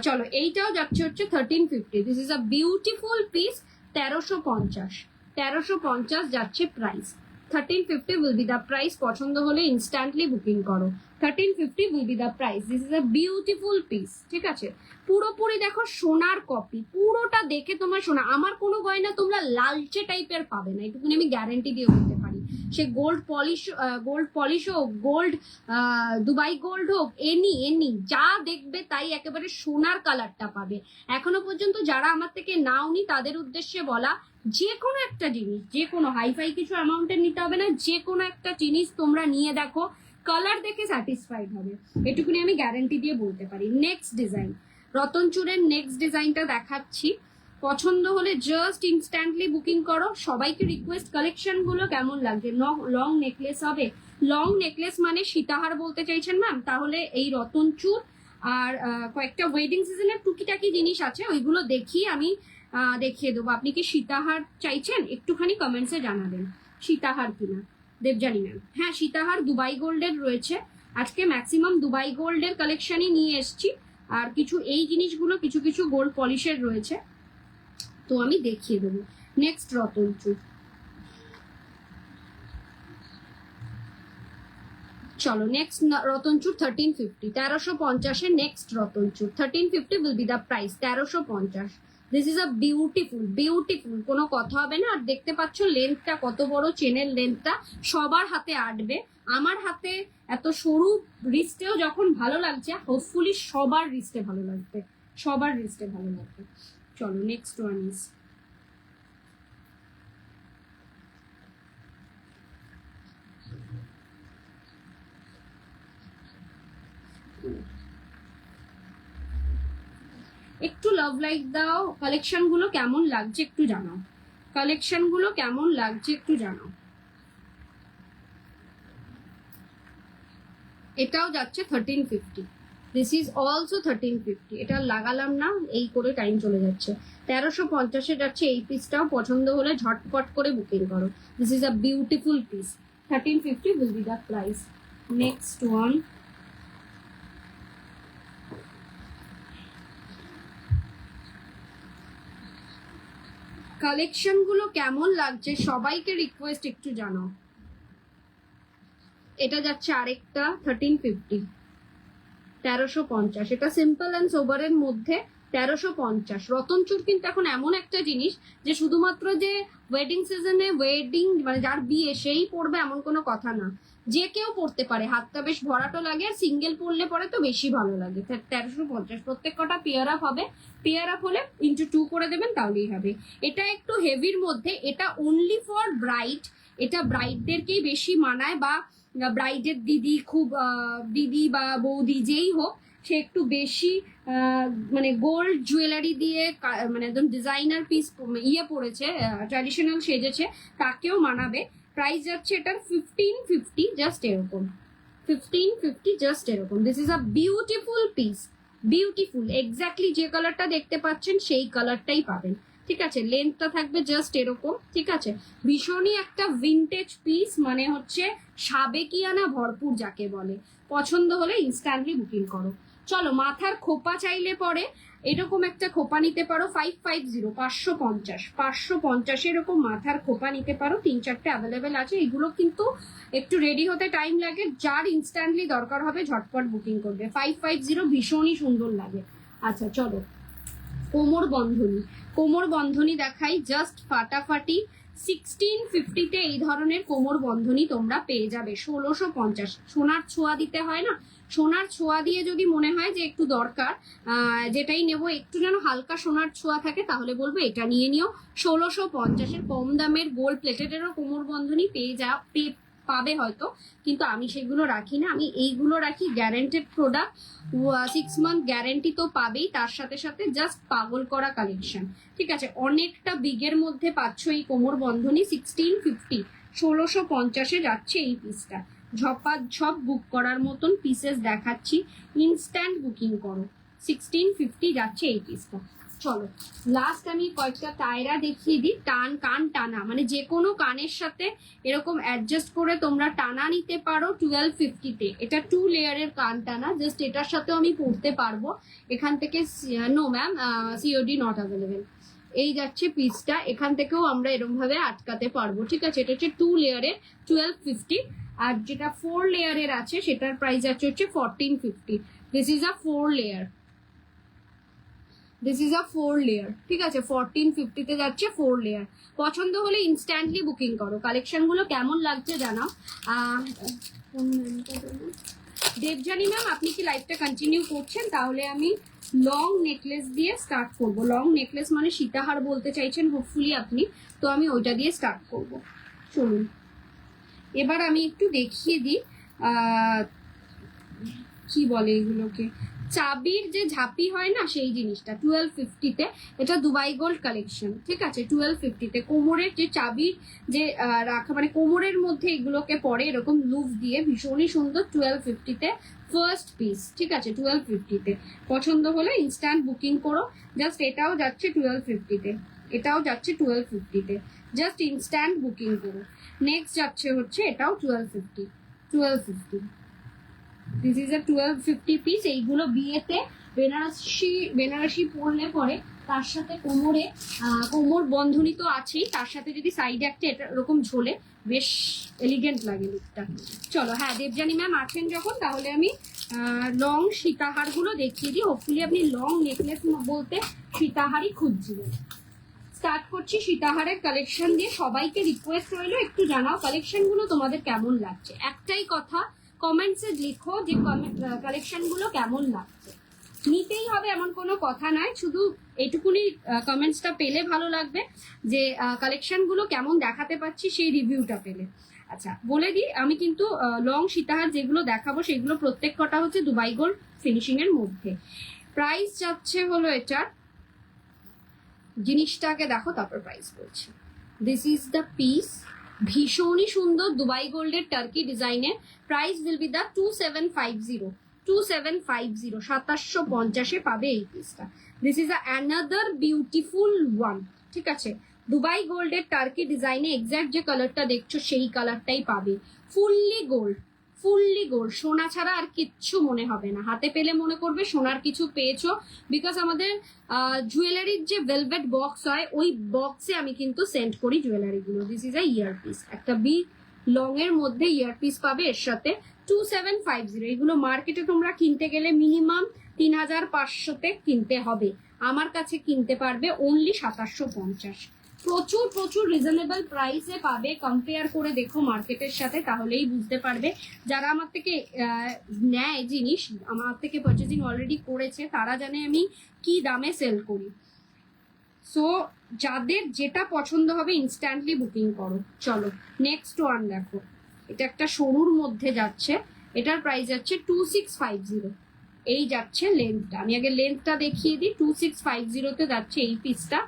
চলো এইটাও যাচ্ছে হচ্ছে 1350। This is a beautiful piece. 1350 যাচ্ছে price. 1350 will be the price. পছন্দ হলে ইনস্ট্যান্টলি বুকিং করো। 1350 will be the price. This is a beautiful piece, ঠিক আছে। পুরোপুরি দেখো সোনার কপি, পুরোটা দেখে তোমার সোনা। আমার কোনো গয়না তোমরা লালচে টাইপের পাবে না, এটুকুনি আমি গ্যারেন্টি দিয়ে বলতে পারি। সে গোল্ড পলিশ হোক, গোল্ড দুবাই গোল্ড হোক, এনি যা দেখবে তাই একেবারে সোনার কালারটা পাবে। এখনো পর্যন্ত যারা আমার থেকে নাওনি তাদের উদ্দেশ্যে বলা, যে কোনো একটা জিনিস, যে কোনো হাইফাই কিছু অ্যামাউন্টের নিতে হবে না, যে কোনো একটা জিনিস তোমরা নিয়ে দেখো, কালার দেখে স্যাটিসফাইড হবে, এটুকুনি আমি গ্যারান্টি দিয়ে বলতে পারি। নেক্সট ডিজাইন, রতন চুরের নেক্সট ডিজাইনটা দেখাচ্ছি। পছন্দ হলে জাস্ট ইনস্ট্যান্টলি বুকিং করো। সবাইকে রিকোয়েস্ট, কালেকশন গুলো কেমন লাগছে। লং নেকলেস হবে, লং নেকলেস মানে সীতাহার বলতে চাইছেন ম্যাম, তাহলে এই রতন চুর আর কয়েকটা ওয়েডিং সিজনের টুকিটাকি জিনিস আছে, ওইগুলো দেখিয়ে আমি দেখিয়ে দেবো। আপনি কি সীতাহার চাইছেন? একটুখানি কমেন্টসে জানাবেন সীতাহার কিনা। দেবজানি ম্যাম, হ্যাঁ সীতাহার দুবাই গোল্ডের রয়েছে। আজকে ম্যাক্সিমাম দুবাই গোল্ডের কালেকশনই নিয়ে এসছি, আর কিছু এই জিনিসগুলো কিছু কিছু গোল্ড পলিশের রয়েছে, তো আমি দেখিয়ে দেবো। নেক্সট রতন চুর, চলো নেক্সট রতন চুর 1350, 1350-এ নেক্সট রতন চুর। 1350 will be the price, 1350। This is a beautiful, কোনো কথা হবে না। আর দেখতে পাচ্ছ লেন্থটা কত বড়, চেনের লেন্থটা সবার হাতে আটবে। আমার হাতে এত সরু রিস্টেও যখন ভালো লাগছে, হোপফুলি সবার রিস্টে ভালো লাগবে, সবার রিস্টে ভালো লাগবে। চলো নেক্সট ওয়ান ইজ একটু লাভ লাইক দাও। কালেকশন গুলো কেমন লাগছে একটু জানাও, কালেকশন গুলো কেমন লাগছে একটু জানাও। এটাও যাচ্ছে 1350, দিস ইজ অলসো 1350। এটা লাগালাম না, এই করে টাইম চলে যাচ্ছে। 1350-এ যাচ্ছে এই পিসটাও। পছন্দ হলে ঝটপট করে বুকিং করো। This is a beautiful piece. 1350 will be the price. Next one. Collection গুলো কেমন লাগছে সবাইকে রিকোয়েস্ট একটু জানাও। এটা যাচ্ছে আরেকটা 1350, 1350। এটা সিম্পল অ্যান্ড সোবারের মধ্যে 1350। রতনচুর কিন্তু এখন এমন একটা জিনিস যে শুধুমাত্র যে ওয়েডিং সিজনে ওয়েডিং মানে যার বিয়ে সেই পরবে এমন কোনো কথা না, যে কেউ পরতে পারে। হাতটা বেশ ভরাটো লাগে, আর সিঙ্গেল পরলে পরে তো বেশি ভালো লাগে। 1350 প্রত্যেক কটা পেয়ার আপ হবে। পেয়ার আপ হলে ইন্টু 2 করে দেবেন, তাহলেই হবে। এটা একটু হেভির মধ্যে, এটা অনলি ফর ব্রাইড। এটা ব্রাইডদেরকেই বেশি মানায়, বা ব্রাইডের দিদি, খুব দিদি বা বৌদি যেই হোক, সে একটু বেশি মানে গোল্ড জুয়েলারি দিয়ে মানে একদম ডিজাইনার পিস পড়েছে, ট্র্যাডিশনাল সেজেছে, তাকেও মানাবে। প্রাইস যাচ্ছে এটার 1550, জাস্ট এরকম 1550, জাস্ট এরকম। This is a beautiful piece, beautiful. Exactly যে কালারটা দেখতে পাচ্ছেন সেই কালারটাই পাবেন, ঠিক আছে। লেন্থটা থাকবে জাস্ট এরকম, ঠিক আছে। ভীষণই একটা ভিনটেজ পিস, মানে হচ্ছে সাবেকিয়ানা ভরপুর যাকে বলে। পছন্দ হলে ইনস্ট্যান্টলি বুকিং করো। চলো, মাথার খোপা চাইলে পরে এরকম একটা খোপা নিতে পারো 550, 550 এরকম মাথার খোপা নিতে পারো। 3-4টে অ্যাভেলেবেল আছে। এগুলো কিন্তু একটু রেডি হতে টাইম লাগে, যার ইনস্ট্যান্টলি দরকার হবে ঝটপট বুকিং করবে। 550 ভীষণই সুন্দর লাগে। আচ্ছা চলো, কোমর বন্ধনী, কোমর বন্ধনী দেখাই, জাস্ট ফাটাফাটি। 1650-তে এই ধরনের কোমর বন্ধনী তোমরা পেয়ে যাবে। 1650। সোনার ছোঁয়া দিতে হয় না, সোনার ছোঁয়া দিয়ে যদি মনে হয় যে একটু দরকার, যেটাই নেবো একটু যেন হালকা সোনার ছোঁয়া থাকে, তাহলে বলবো এটা নিয়ে নিও। 1650-এর কম দামের গোল্ড প্লেটেডেরও কোমর বন্ধনী পাবে হয়তো, কিন্তু আমি সেগুলো রাখি না। আমি এইগুলো রাখি, গ্যারেন্টেড প্রোডাক্ট, 6 মান্থ গ্যারেন্টি তো পাবেই, তার সাথে সাথে জাস্ট পাগল করা কালেকশন, ঠিক আছে। অনেকটা বিগের মধ্যে পাচ্ছ এই কোমর বন্ধনী। 1650, 1650-এ যাচ্ছে এই পিসটা। ঝপ বুক করার মতন পিসেস দেখাচ্ছি, ইনস্ট্যান্ট বুকিং করো। 1650 যাচ্ছে এই পিসটা। চলো লাস্ট আমি কয়েকটা টায়রা দেখিয়ে দিই। কান টানা, মানে যে কোনো কানের সাথে এরকম অ্যাডজাস্ট করে তোমরা টানা নিতে পারো 1250-তে। এটা 2 লেয়ারের কান টানা, জাস্ট এটার সাথেও আমি পরতে পারবো। এখান থেকে no ma'am, COD not available. এই যাচ্ছে পিসটা, এখান থেকেও আমরা এরকম ভাবে আটকাতে পারবো, ঠিক আছে। এটা হচ্ছে 2 লেয়ারের 1250, আর যেটা 4 লেয়ারের আছে সেটার প্রাইস আছে হচ্ছে 1450। This is a 4 layer, this is a 4 layer, ঠিক আছে। 1450-তে যাচ্ছে 4 লেয়ার। পছন্দ হলে ইনস্ট্যান্টলি বুকিং করো। কালেকশন গুলো কেমন লাগছে জানাও। দেবজানি ম্যাম, আপনি কি লাইভটা কন্টিনিউ করছেন? তাহলে আমি লং নেকলেস দিয়ে স্টার্ট করব। লং নেকলেস মানে সীতাহার বলতে চাইছেন হোপফুলি আপনি, তো আমি ওইটা দিয়ে স্টার্ট করব। চলুন এবার আমি একটু দেখিয়ে দিই কি বলে এগুলোকে, চাবির যে ঝাঁপি হয় না সেই জিনিসটা 1250-তে। এটা দুবাই গোল্ড কালেকশন, ঠিক আছে। 1250-তে কোমরের যে চাবির যে রাখা, মানে কোমরের মধ্যে এগুলোকে পরে এরকম লুপ দিয়ে, ভীষণই সুন্দর। 1250-তে ফার্স্ট পিস, ঠিক আছে। 1250-তে পছন্দ হলে ইনস্ট্যান্ট বুকিং করো। জাস্ট এটাও যাচ্ছে 1250-তে, এটাও যাচ্ছে 1250-তে, জাস্ট ইনস্ট্যান্ট বুকিং করো। নেক্সট যাচ্ছে হচ্ছে এটাও 1250। This is a 1250 piece. এইগুলো বিয়েতে বেনারসি পরলে পরে তার সাথে কোমর বন্ধনী তো আছেই, তার সাথে যদি সাইডে একটা এটা এরকম ঝোলে, বেশ এলিগেন্ট লাগে লুকটা। চলো, হ্যাঁ দেবজানি ম্যাম আছেন যখন, তাহলে আমি লং সীতাহার গুলো দেখিয়ে দিই। হোপফুলি আপনি লং নেকলেস বলতে সীতাহারই খুঁজছিলেন। স্টার্ট করছি সীতাহারের কালেকশন দিয়ে। সবাইকে রিকোয়েস্ট রইলো একটু জানাও কালেকশন গুলো তোমাদের কেমন লাগছে। একটাই কথা, কমেন্টসে লিখো যে কালেকশন গুলো কেমন লাগছে। নিতেই হবে এমন কোনো কথা নয়, শুধু এইটুকুনি কমেন্টসটা পেলে ভালো লাগবে যে কালেকশন গুলো কেমন দেখাতে পাচ্ছি সেই রিভিউটা পেলে। আচ্ছা বলে দিই, আমি কিন্তু লং সীতাহার যেগুলো দেখাবো সেগুলো প্রত্যেক কটা হচ্ছে দুবাই গোল্ড ফিনিশিং এর মধ্যে। প্রাইস যাচ্ছে হলো এটার, জিনিসটাকে দেখো তারপর প্রাইস বলছি। দিস ইজ দ্য পিস, ভীষণই সুন্দর দুবাই গোল্ডের টার্কি ডিজাইনে। প্রাইস উইল বি দ্য 2750, 2750, 2750 পাবে এই পিসটা। This is another beautiful one, ঠিক আছে। দুবাই গোল্ডের টার্কি ডিজাইনে এক্স্যাক্ট যে কালারটা দেখছো সেই কালারটাই পাবে। ফুললি গোল্ড, ফুললি গোল্ড, সোনা ছাড়া আর কিচ্ছু মনে হবে না। হাতে পেলে মনে করবে সোনার কিছু পেয়েছো, বিকজ আমাদের জুয়েলারির যে ভেলভেট বক্স হয় ওই বক্সে আমি কিন্তু সেন্ড করি জুয়েলারিগুলো। দিস ইজ আ ইয়ারপিস, একটা বিগ লং এর মধ্যে ইয়ারপিস পাবে এর সাথে। 2750, এগুলো মার্কেটে তোমরা কিনতে গেলে মিনিমাম 3500-তে কিনতে হবে। আমার কাছে কিনতে পারবে অনলি 2750। প্রচুর প্রচুর রিজনেবল প্রাইসে পাবে। কম্পেয়ার করে দেখো মার্কেটের সাথে, তাহলেই বুঝতে পারবে। যারা আমার থেকে নেয় জিনিস, আমার থেকে পারচেজিং অলরেডি করেছে, তারা জানে আমি কি দামে সেল করি। সো যাদের যেটা পছন্দ হবে ইনস্ট্যান্টলি বুকিং করো। চলো নেক্সট ওয়ান দেখো, এটা একটা সরুর মধ্যে যাচ্ছে। এটার প্রাইস যাচ্ছে 2650। এই যাচ্ছে লেন্থটা, আমি আগে লেন্থটা দেখিয়ে দিই। 2650-তে যাচ্ছে এই পিসটা,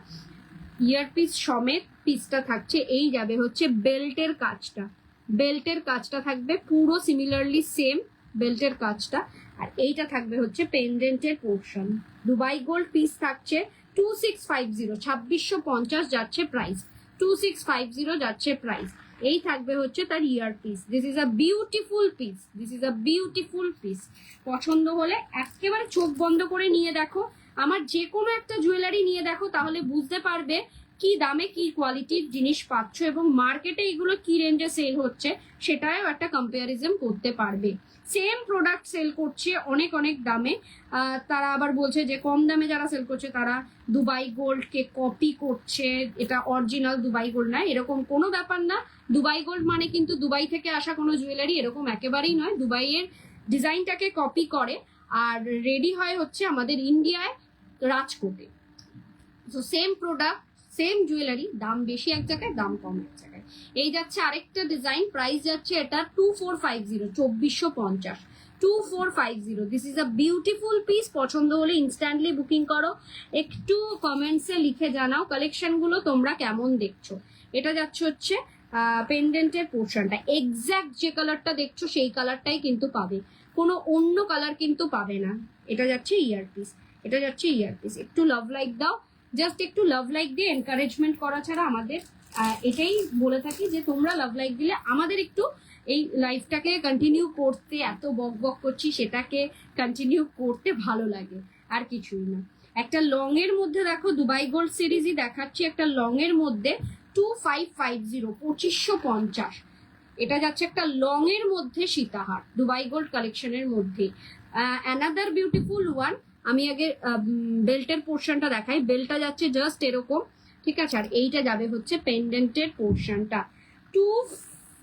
ইয়ারপিস সমেত পিসটা থাকছে। এই যাবে হচ্ছে বেল্টের কাজটা, বেল্টের কাজটা থাকবে পুরো সিমিলারলি সেম বেল্টের কাজটা। আর এইটা থাকবে হচ্ছে পেন্ডেন্টের পোর্শন। দুবাই গোল্ড পিস থাকছে 2650, 2650 যাচ্ছে প্রাইস, 2650 যাচ্ছে প্রাইস। এই থাকবে হচ্ছে তার earpiece. This is a beautiful piece, this is a beautiful piece. পছন্দ হলে একেবারে চোখ বন্ধ করে নিয়ে দেখো, আমার যে কোনো একটা জুয়েলারি নিয়ে দেখো, তাহলে বুঝতে পারবে কি দামে কি কোয়ালিটির জিনিস পাচ্ছ এবং মার্কেটে এগুলো কি রেঞ্জে সেল হচ্ছে সেটাও একটা কম্পারিজন করতে পারবে। সেম প্রোডাক্ট সেল করছে অনেক অনেক দামে, তারা আবার বলছে যে কম দামে যারা সেল করছে তারা দুবাই গোল্ডকে কপি করছে, এটা অরিজিনাল দুবাই গোল্ড নয়, এরকম কোনো ব্যাপার না। দুবাই গোল্ড মানে কিন্তু দুবাই থেকে আসা কোনো জুয়েলারি এরকম একেবারেই নয়। দুবাইয়ের ডিজাইনটাকে কপি করে আর রেডি হয় হচ্ছে আমাদের ইন্ডিয়ায় রাজকোটে। তো সেম প্রোডাক্ট সেম জুয়েলারি, দাম বেশি এক জায়গায় দাম কম এক জায়গায়। এই যাচ্ছে আরেকটা ডিজাইন, প্রাইস যাচ্ছে এটা 2450, 2450, 2450। This is a beautiful piece. পছন্দ হলে ইনস্ট্যান্টলি বুকিং করো। একটু কমেন্টসে লিখে জানাও কালেকশন গুলো তোমরা কেমন দেখছো। এটা যাচ্ছে হচ্ছে পেন্ডেন্টের পোর্শনটা, এক্স্যাক্ট যে কালারটা দেখছো সেই কালারটাই কিন্তু পাবে, কোনো অন্য কালার কিন্তু পাবে না। এটা যাচ্ছে ইয়ারপিস, এটা যাচ্ছে ইয়ারপিস। একটু লাভ লাইক দাও, জাস্ট একটু লাভ লাইক দিয়ে এনকারেজমেন্ট করা ছাড়া আমাদের এটাই বলে থাকি যে তোমরা লাভ লাইক দিলে আমাদের একটু এই লাইফটাকে কন্টিনিউ করতে, এত বক বক করছি সেটাকে কন্টিনিউ করতে ভালো লাগে, আর কিছুই না। একটা লং এর মধ্যে দেখো, দুবাই গোল্ড সিরিজই দেখাচ্ছি, একটা লং এর মধ্যে 2550, 2550। এটা যাচ্ছে একটা লং এর মধ্যে সীতাহার, দুবাই গোল্ড কালেকশনের মধ্যে। Another beautiful one. আমি আগে বেল্টের পোর্শনটা দেখাই। বেল্টটা যাচ্ছে জাস্ট এরকম, ঠিক আছে। আর এইটা যাবে হচ্ছে পেন্ডেন্টের পোর্শনটা।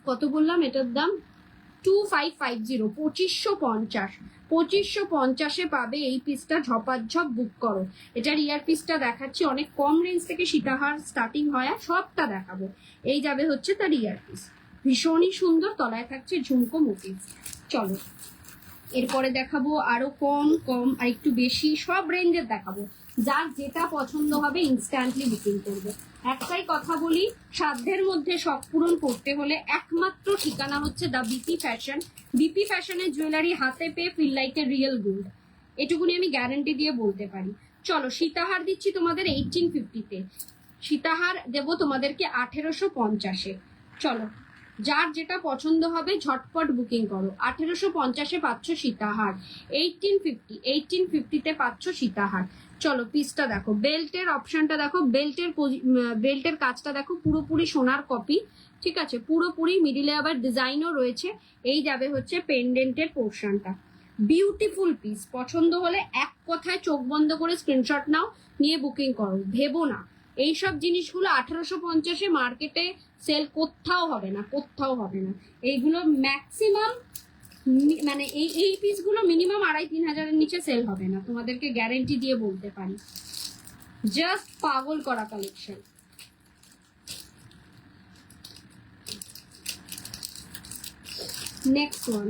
কত বললাম এটার দাম? 2550, 2550, 2550-এ পাবে এই পিসটা। ঝপাঝপ বুক করো। এটার ইয়ার পিসটা দেখাচ্ছি, অনেক কম রেঞ্জ থেকে সীতাহার স্টার্টিং হয়, আর সবটা দেখাবো। এই যাবে হচ্ছে তার ইয়ার পিস, ভীষণই সুন্দর, তলায় থাকছে ঝুমকো মোটিভ। চলো এরপরে দেখাবো আরো কম কম আর একটু বেশি, সব রেঞ্জের দেখাবো। যার যেটা পছন্দ হবে ইনস্ট্যান্টলি বুকিং করবে। একটাই কথা বলি, সাধ্যের মধ্যে শখ পূরণ করতে হলে একমাত্র ঠিকানা হচ্ছে দ্য বিপি ফ্যাশন। বিপি ফ্যাশনের জুয়েলারি হাতে পেয়ে feel like a real gold, এটুকুনি আমি গ্যারান্টি দিয়ে বলতে পারি। চলো সীতাহার দিচ্ছি তোমাদের 1850-তে, সীতাহার দেবো তোমাদেরকে 1850-এ। চলো যার যেটা পছন্দ হবে ঝটপট বুকিং করো। 1850-এ পাচ্ছ সীতাহার, 1850-তে পাচ্ছ সীতাহার। চলো পিসটা দেখো, বেল্টের অপশনটা দেখো, বেল্টের কাজটা দেখো, পুরোপুরি সোনার কপি, ঠিক আছে, পুরোপুরি। মিডিলে আবার ডিজাইনও রয়েছে। এই যাবে হচ্ছে পেন্ডেন্টের পোর্শনটা। Beautiful piece. পছন্দ হলে এক কথায় চোখ বন্ধ করে স্ক্রিনশট নাও, নিয়ে বুকিং করো, ভেবো না এইসব জিনিসগুলো 1850-এ মার্কেটে সেল কোথাও হবে না, কোথাও হবে না। এইগুলো ম্যাক্সিমাম মানে এই পিসগুলো মিনিমাম 2500-3000-এর নিচে সেল হবে না, তোমাদেরকে গ্যারেন্টি দিয়ে বলতে পারি। জাস্ট পাগল করা কালেকশন। নেক্সট ওয়ান,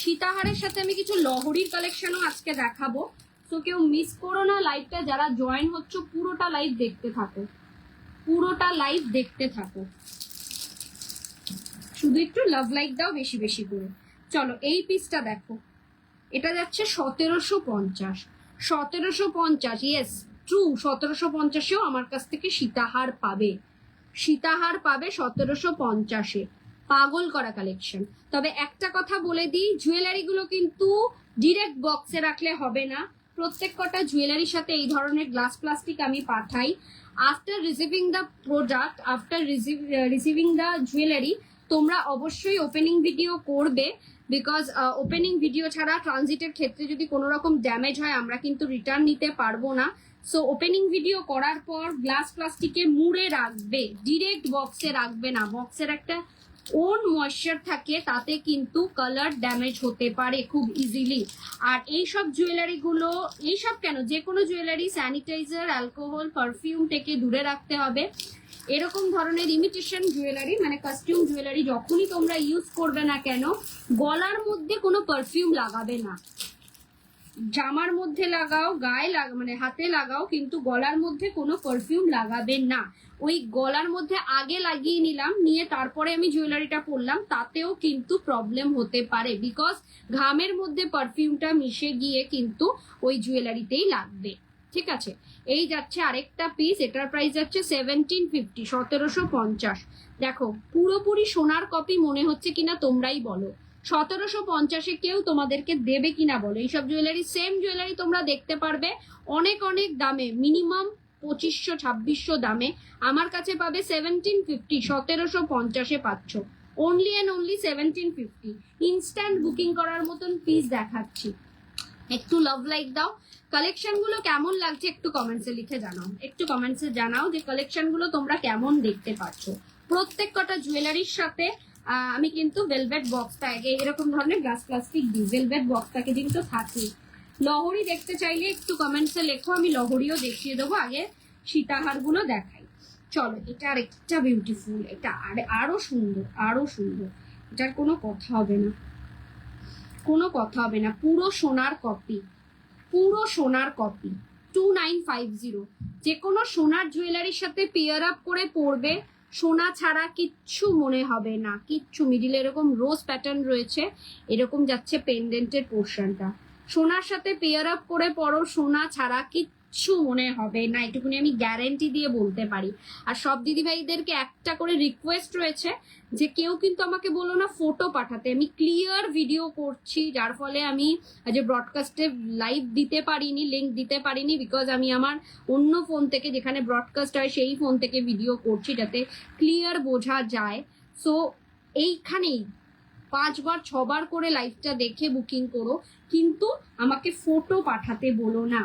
সীতাহারের সাথে আমি কিছু লহরির কালেকশনও আজকে দেখাবো, তো কেউ মিস করো না লাইভটা। যারা জয়েন হচ্ছে পুরোটা লাইভ দেখতে থাকো, পুরোটা লাইভ দেখতে থাকো, শুধু একটু লাভ লাইক দাও বেশি বেশি করে। চলো এই পিসটা দেখো, এটা যাচ্ছে 1750। 1750, ইয়েস ট্রু, 1750-এও আমার কাছ থেকে সীতাহার পাবে, সীতাহার পাবে 1750-এ। পাগল করা কালেকশন। তবে একটা কথা বলে দিই, জুয়েলারিগুলো কিন্তু ডিরেক্ট বক্সে রাখলে হবে না। প্রত্যেক কটা জুয়েলারির সাথে এই ধরনের গ্লাস প্লাস্টিক আমি পাঠাই। After receiving the product, after receiving the jewellery, তোমরা অবশ্যই ওপেনিং ভিডিও করবে, বিকজ ওপেনিং ভিডিও ছাড়া ট্রানজিটের ক্ষেত্রে যদি কোনো রকম ড্যামেজ হয় আমরা কিন্তু রিটার্ন নিতে পারবো না। সো ওপেনিং ভিডিও করার পর গ্লাস প্লাস্টিকে মুড়ে রাখবে, ডিরেক্ট বক্সে রাখবে না। বক্সের একটা ওন ময়েশ্চার থাকে, তাতে কিন্তু কালার ড্যামেজ হতে পারে খুব ইজিলি। আর এইসব জুয়েলারিগুলো, এইসব কেন, যে কোনো জুয়েলারি স্যানিটাইজার, অ্যালকোহল, পারফিউম থেকে দূরে রাখতে হবে। এরকম ধরনের ইমিটেশন জুয়েলারি মানে কাস্টিউম জুয়েলারি যখনই তোমরা ইউজ করবে না কেন, গলার মধ্যে কোনো পারফিউম লাগাবে না। জামার মধ্যে লাগাও, গায়ে মানে হাতে লাগাও, কিন্তু গলার মধ্যে কোনো পারফিউম লাগাবে না। ওই গলার মধ্যে আগে লাগিয়ে নিলাম, নিয়ে তারপরে আমি জুয়েলারিটা পরলাম, তাতেও কিন্তু প্রবলেম হতে পারে, বিকজ ঘামের মধ্যে পারফিউমটা মিশে গিয়ে কিন্তু ওই জুয়েলারিতেই লাগবে। ঠিক আছে, এই যাচ্ছে আরেকটা পিস, এটার প্রাইস যাচ্ছে 1750, 1750। দেখো পুরোপুরি সোনার কপি মনে হচ্ছে কিনা তোমরাই বলো। 1750-এ কেউ তোমাদেরকে দেবে কিনা বলো। এইসব জুয়েলারি, সেম জুয়েলারি তোমরা দেখতে পারবে অনেক অনেক দামে, মিনিমাম 2500-2600 দামে। আমার কাছে পাবে 1750, 1750-এ পাচ্ছ। Only and only 1750। Instant booking করার মতন পিস দেখাচ্ছি, একটু লাভ লাইক দাও। কালেকশন গুলো কেমন লাগছে একটু কমেন্টসে লিখে জানাও, একটু কমেন্টসে জানাও যে কালেকশন গুলো তোমরা কেমন দেখতে পাচ্ছ। প্রত্যেক কটা জুয়েলারির সাথে আমি কিন্তু ভেলভেট বক্স প্যাকে এরকম ধরনের গ্লাস প্লাস্টিক দিই, ভেলভেট বক্স প্যাকেজিং তো থাকেই। লহরি দেখতে চাইলে একটু কমেন্টসে লেখো, আমি লহরিও দেখিয়ে দেবো। আগে সীতাহার গুলো দেখাই। চলো, এটা আরেকটা বিউটিফুল, এটা আরো সুন্দর, আরো সুন্দর। এটার কোনো কথা হবে না, কোনো কথা হবে না। পুরো সোনার কপি, পুরো সোনার কপি, 2950। যে কোনো সোনার জুয়েলারির সাথে পেয়ার আপ করে পরবে, সোনা ছাড়া কিচ্ছু মনে হবে না, কিচ্ছু। মিডিলে এরকম রোজ প্যাটার্ন রয়েছে, এরকম যাচ্ছে পেন্ডেন্টের পোর্শনটা। সোনার সাথে পেয়ার আপ করে পরো, সোনা ছাড়া কিচ্ছু মনে হবে না, এটুকুনি আমি গ্যারেন্টি দিয়ে বলতে পারি। আর সব দিদিভাইদেরকে একটা করে রিকোয়েস্ট রয়েছে যে কেউ কিন্তু আমাকে বলো না ফটো পাঠাতে। আমি ক্লিয়ার ভিডিও করছি, যার ফলে আমি আজ ব্রডকাস্টে লাইভ দিতে পারিনি, লিঙ্ক দিতে পারিনি, বিকজ আমি আমার অন্য ফোন থেকে, যেখানে ব্রডকাস্ট হয় সেই ফোন থেকে ভিডিও করছি, যাতে ক্লিয়ার বোঝা যায়। সো এইখানেই 5 বার 6 বার করে লাইভটা দেখে বুকিং করো, কিন্তু আমাকে ফটো পাঠাতে বলো না।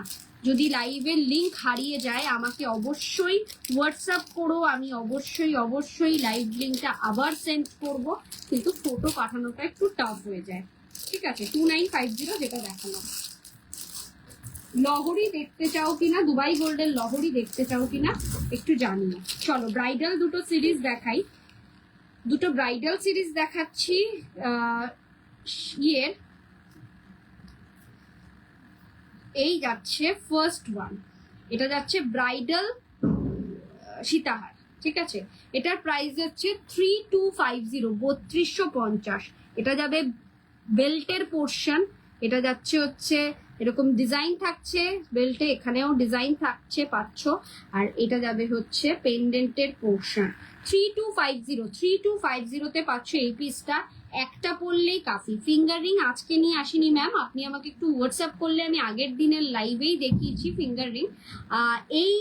যদি লাইভের লিঙ্ক হারিয়ে যায় আমাকে অবশ্যই হোয়াটসঅ্যাপ করো, আমি অবশ্যই অবশ্যই লাইভ লিঙ্কটা আবার সেন্ড করব, কিন্তু ফটো পাঠানোটা একটু টাফ হয়ে যায়। ঠিক আছে, 2950 যেটা দেখালাম। লহরি দেখতে চাও কিনা, দুবাই গোল্ডের লহরি দেখতে চাও কিনা একটু জানিও। চলো ব্রাইডাল দুটো সিরিজ দেখাই, দুটো ব্রাইডাল সিরিজ দেখাচ্ছি। ইয়ের এই যাচ্ছে ফার্স্ট ওয়ান, এটা যাচ্ছে ব্রাইডাল সীতাহার। ঠিক আছে, এটার প্রাইস যাচ্ছে 3250, 3250। এটা যাবে বেল্টের পোর্শন, এটা যাচ্ছে হচ্ছে এরকম ডিজাইন থাকছে বেল্টে, এখানেও ডিজাইন থাকছে পাচ্ছ। আর এটা যাবে হচ্ছে পেন্ডেন্টের পোর্শন। 3250, 3250-তে পাচ্ছ এই পিসটা। একটা পরলেই কাফি। ফিঙ্গার রিং আজকে নিয়ে আসিনি ম্যাম, আপনি আমাকে একটু হোয়াটসঅ্যাপ করলে আমি আগের দিনের লাইভেই দেখিয়েছি ফিঙ্গার রিং। এই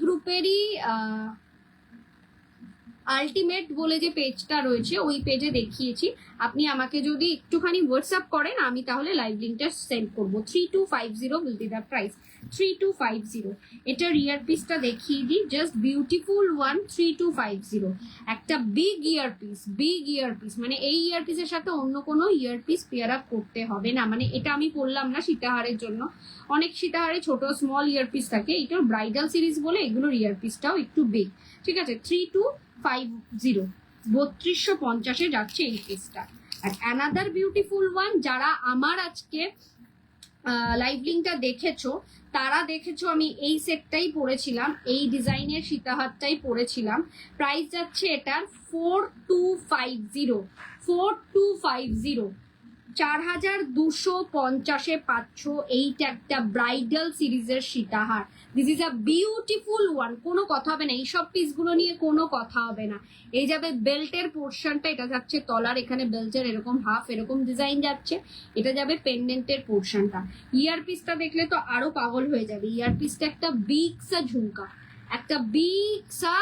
গ্রুপেরই আলটিমেট বলে যে পেজটা রয়েছে ওই পেজে দেখিয়েছি। আপনি আমাকে যদি একটুখানি হোয়াটসঅ্যাপ করেন আমি তাহলে লাইভ লিঙ্কটা সেন্ড করবো। 3250 উইল বি দ্য প্রাইস, 3250। এটার ইয়ারপিসটা দেখিয়ে দিই, জাস্ট বিউটিফুল ওয়ান, 3250। একটা বিগ ইয়ারপিস, বিগ ইয়ারপিস, মানে এই ইয়ারপিসের সাথে অন্য কোনো ইয়ারপিস পেয়ার আপ করতে হবে না। মানে এটা আমি বললাম না সীতাহারের জন্য, অনেক সীতাহারে ছোট স্মল ইয়ারপিস থাকে, এটার ব্রাইডাল সিরিজ বলে এগুলোর ইয়ারপিসটাও একটু বিগ। ঠিক আছে, 3250, 3250 যাচ্ছে এই পিসটা। আর অ্যানাদার বিউটিফুল ওয়ান, যারা আমার আজকে লাইভ লিঙ্কটা দেখেছো তারা দেখেছো আমি এই সেটটাই পরেছিলাম, এই ডিজাইনের সীতাহারটাই পরেছিলাম। প্রাইস যাচ্ছে এটার 4250, 4250, 4250 পাচ্ছ। এইটা একটা ব্রাইডাল সিরিজের সীতাহার। This is a beautiful one, কোনো কথা হবে না, এইসব পিসগুলো নিয়ে কোনো কথা হবে না। এই যাবে বেল্টের পোর্শনটা, এটা যাচ্ছে তলার, এখানে বেল্টের এরকম হাফ এরকম ডিজাইন যাচ্ছে, এটা যাবে পেন্ডেন্টের পোর্শনটা। ইয়ার পিসটা দেখলে তো আরো পাগল হয়ে যাবে। ইয়ার পিসটা একটা বিগ সা ঝুমকা, একটা বিগ সা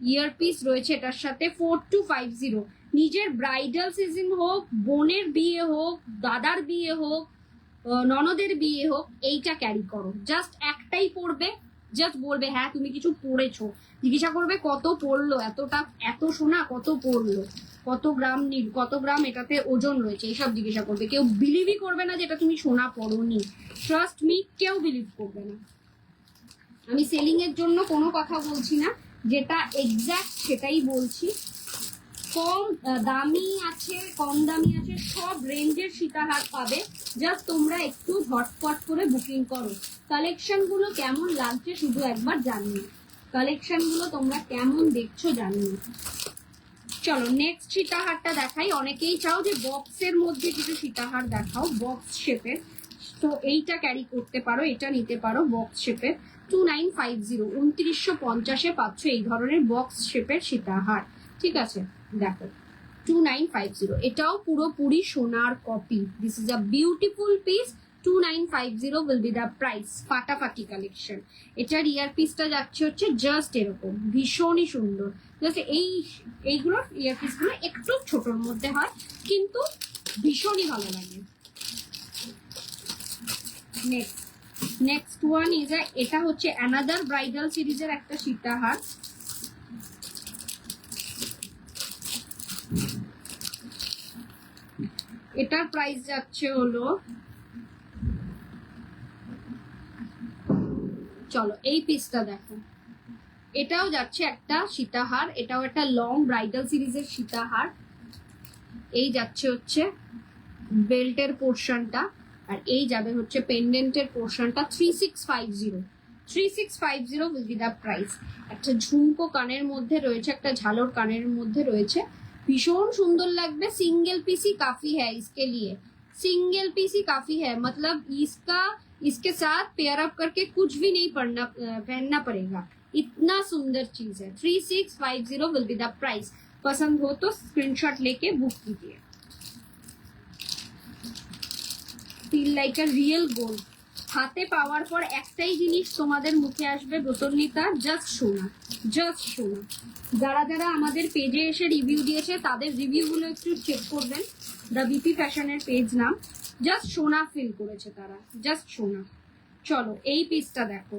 ইয়ারপিস রয়েছে এটার সাথে। 4250, নিজের ব্রাইডাল সিজন হোক, বোনের বিয়ে হোক, দাদার বিয়ে হোক, ননদের বিয়ে হোক, এইটা ক্যারি করো। জাস্ট একটাই পরবে, জাস্ট বলবে হ্যাঁ তুমি কিছু পরেছো, জিজ্ঞাসা করবে কত পড়লো, এতটা এত সোনা কত পড়লো, কত গ্রাম কত গ্রাম এটাতে ওজন রয়েছে, এইসব জিজ্ঞাসা করবে। কেউ বিলিভই করবে না যেটা তুমি সোনা পরোনি, ট্রাস্ট মি, কেউ বিলিভ করবে না। আমি সেলিং এর জন্য কোনো কথা বলছি না, যেটা এক্স্যাক্ট সেটাই বলছি। কম দামি আছে, কম দামি আছে, সব রেঞ্জের সীতাহার পাবে। জাস্ট তোমরা একটু ঝটপট করে বুকিং করো। কালেকশন গুলো কেমন লাগছে শুধু একবার জানিও, কালেকশন গুলো তোমরা কেমন দেখছো জানিও। চলো নেক্সট সীতাহারটা দেখাই। অনেকেই চাও যে বক্সের মধ্যে কিছু সীতাহার দেখাও, বক্স শেপের, তো এইটা ক্যারি করতে পারো, এটা নিতে পারো বক্স শেপের। 2950, 2950 পাচ্ছ এই ধরনের বক্স শেপের সীতাহার। ঠিক আছে, দেখো 2950, এটাও পুরোপুরি সোনার copy. This is a beautiful piece, 2950 will be the price. ফাটাফাটি কালেকশন। এটার ইয়ার পিসটা যাচ্ছে হচ্ছে জাস্ট এরকম, ভীষণই সুন্দর। জাস্ট এইগুলোর ইয়ার পিসগুলো একটু ছোটর মধ্যে হয় কিন্তু ভীষণই ভালো লাগে। নেক্সট ওয়ান ইজ এটা হচ্ছে অ্যানাদার ব্রাইডাল সিরিজের একটা সীতাহার। এটার প্রাইস যাচ্ছে হলো, চলো এই পিসটা দেখো, এটাও যাচ্ছে একটা সীতাহার, এটাও একটা লং ব্রাইডাল সিরিজের সীতাহার। এই যাচ্ছে হচ্ছে বেল্টের পোর্শনটা, আর এই যাবে হচ্ছে পেন্ডেন্টের পোর্শনটা। 3650, 3650 উইল বি দ্য প্রাইস। একটা ঝুমকো কানের মধ্যে রয়েছে, একটা ঝালর কানের মধ্যে রয়েছে, भीषण सुंदर लगবে। सिंगल पीस ही काफी है इसके लिए, सिंगल पीस ही काफी है, मतलब इसका इसके साथ पेयर अप करके कुछ भी नहीं पहनना पड़ेगा, इतना सुंदर चीज है। 3650 विल बी द प्राइस। पसंद हो तो स्क्रीनशॉट लेके बुक कीजिए। Feel like a real gold. হাতে পাওয়ার পর একটাই জিনিস তোমাদের মুখে আসবে ব্রতর্ণিতা, জাস্ট সোনা, জাস্ট সোনা। যারা যারা আমাদের পেজে এসে রিভিউ দিয়েছে তাদের রিভিউগুলো একটু চেক করবেন, দ্য বিপি ফ্যাশনের পেজ নাম। জাস্ট সোনা ফিল করেছে তারা, জাস্ট সোনা। চলো এই পিসটা দেখো,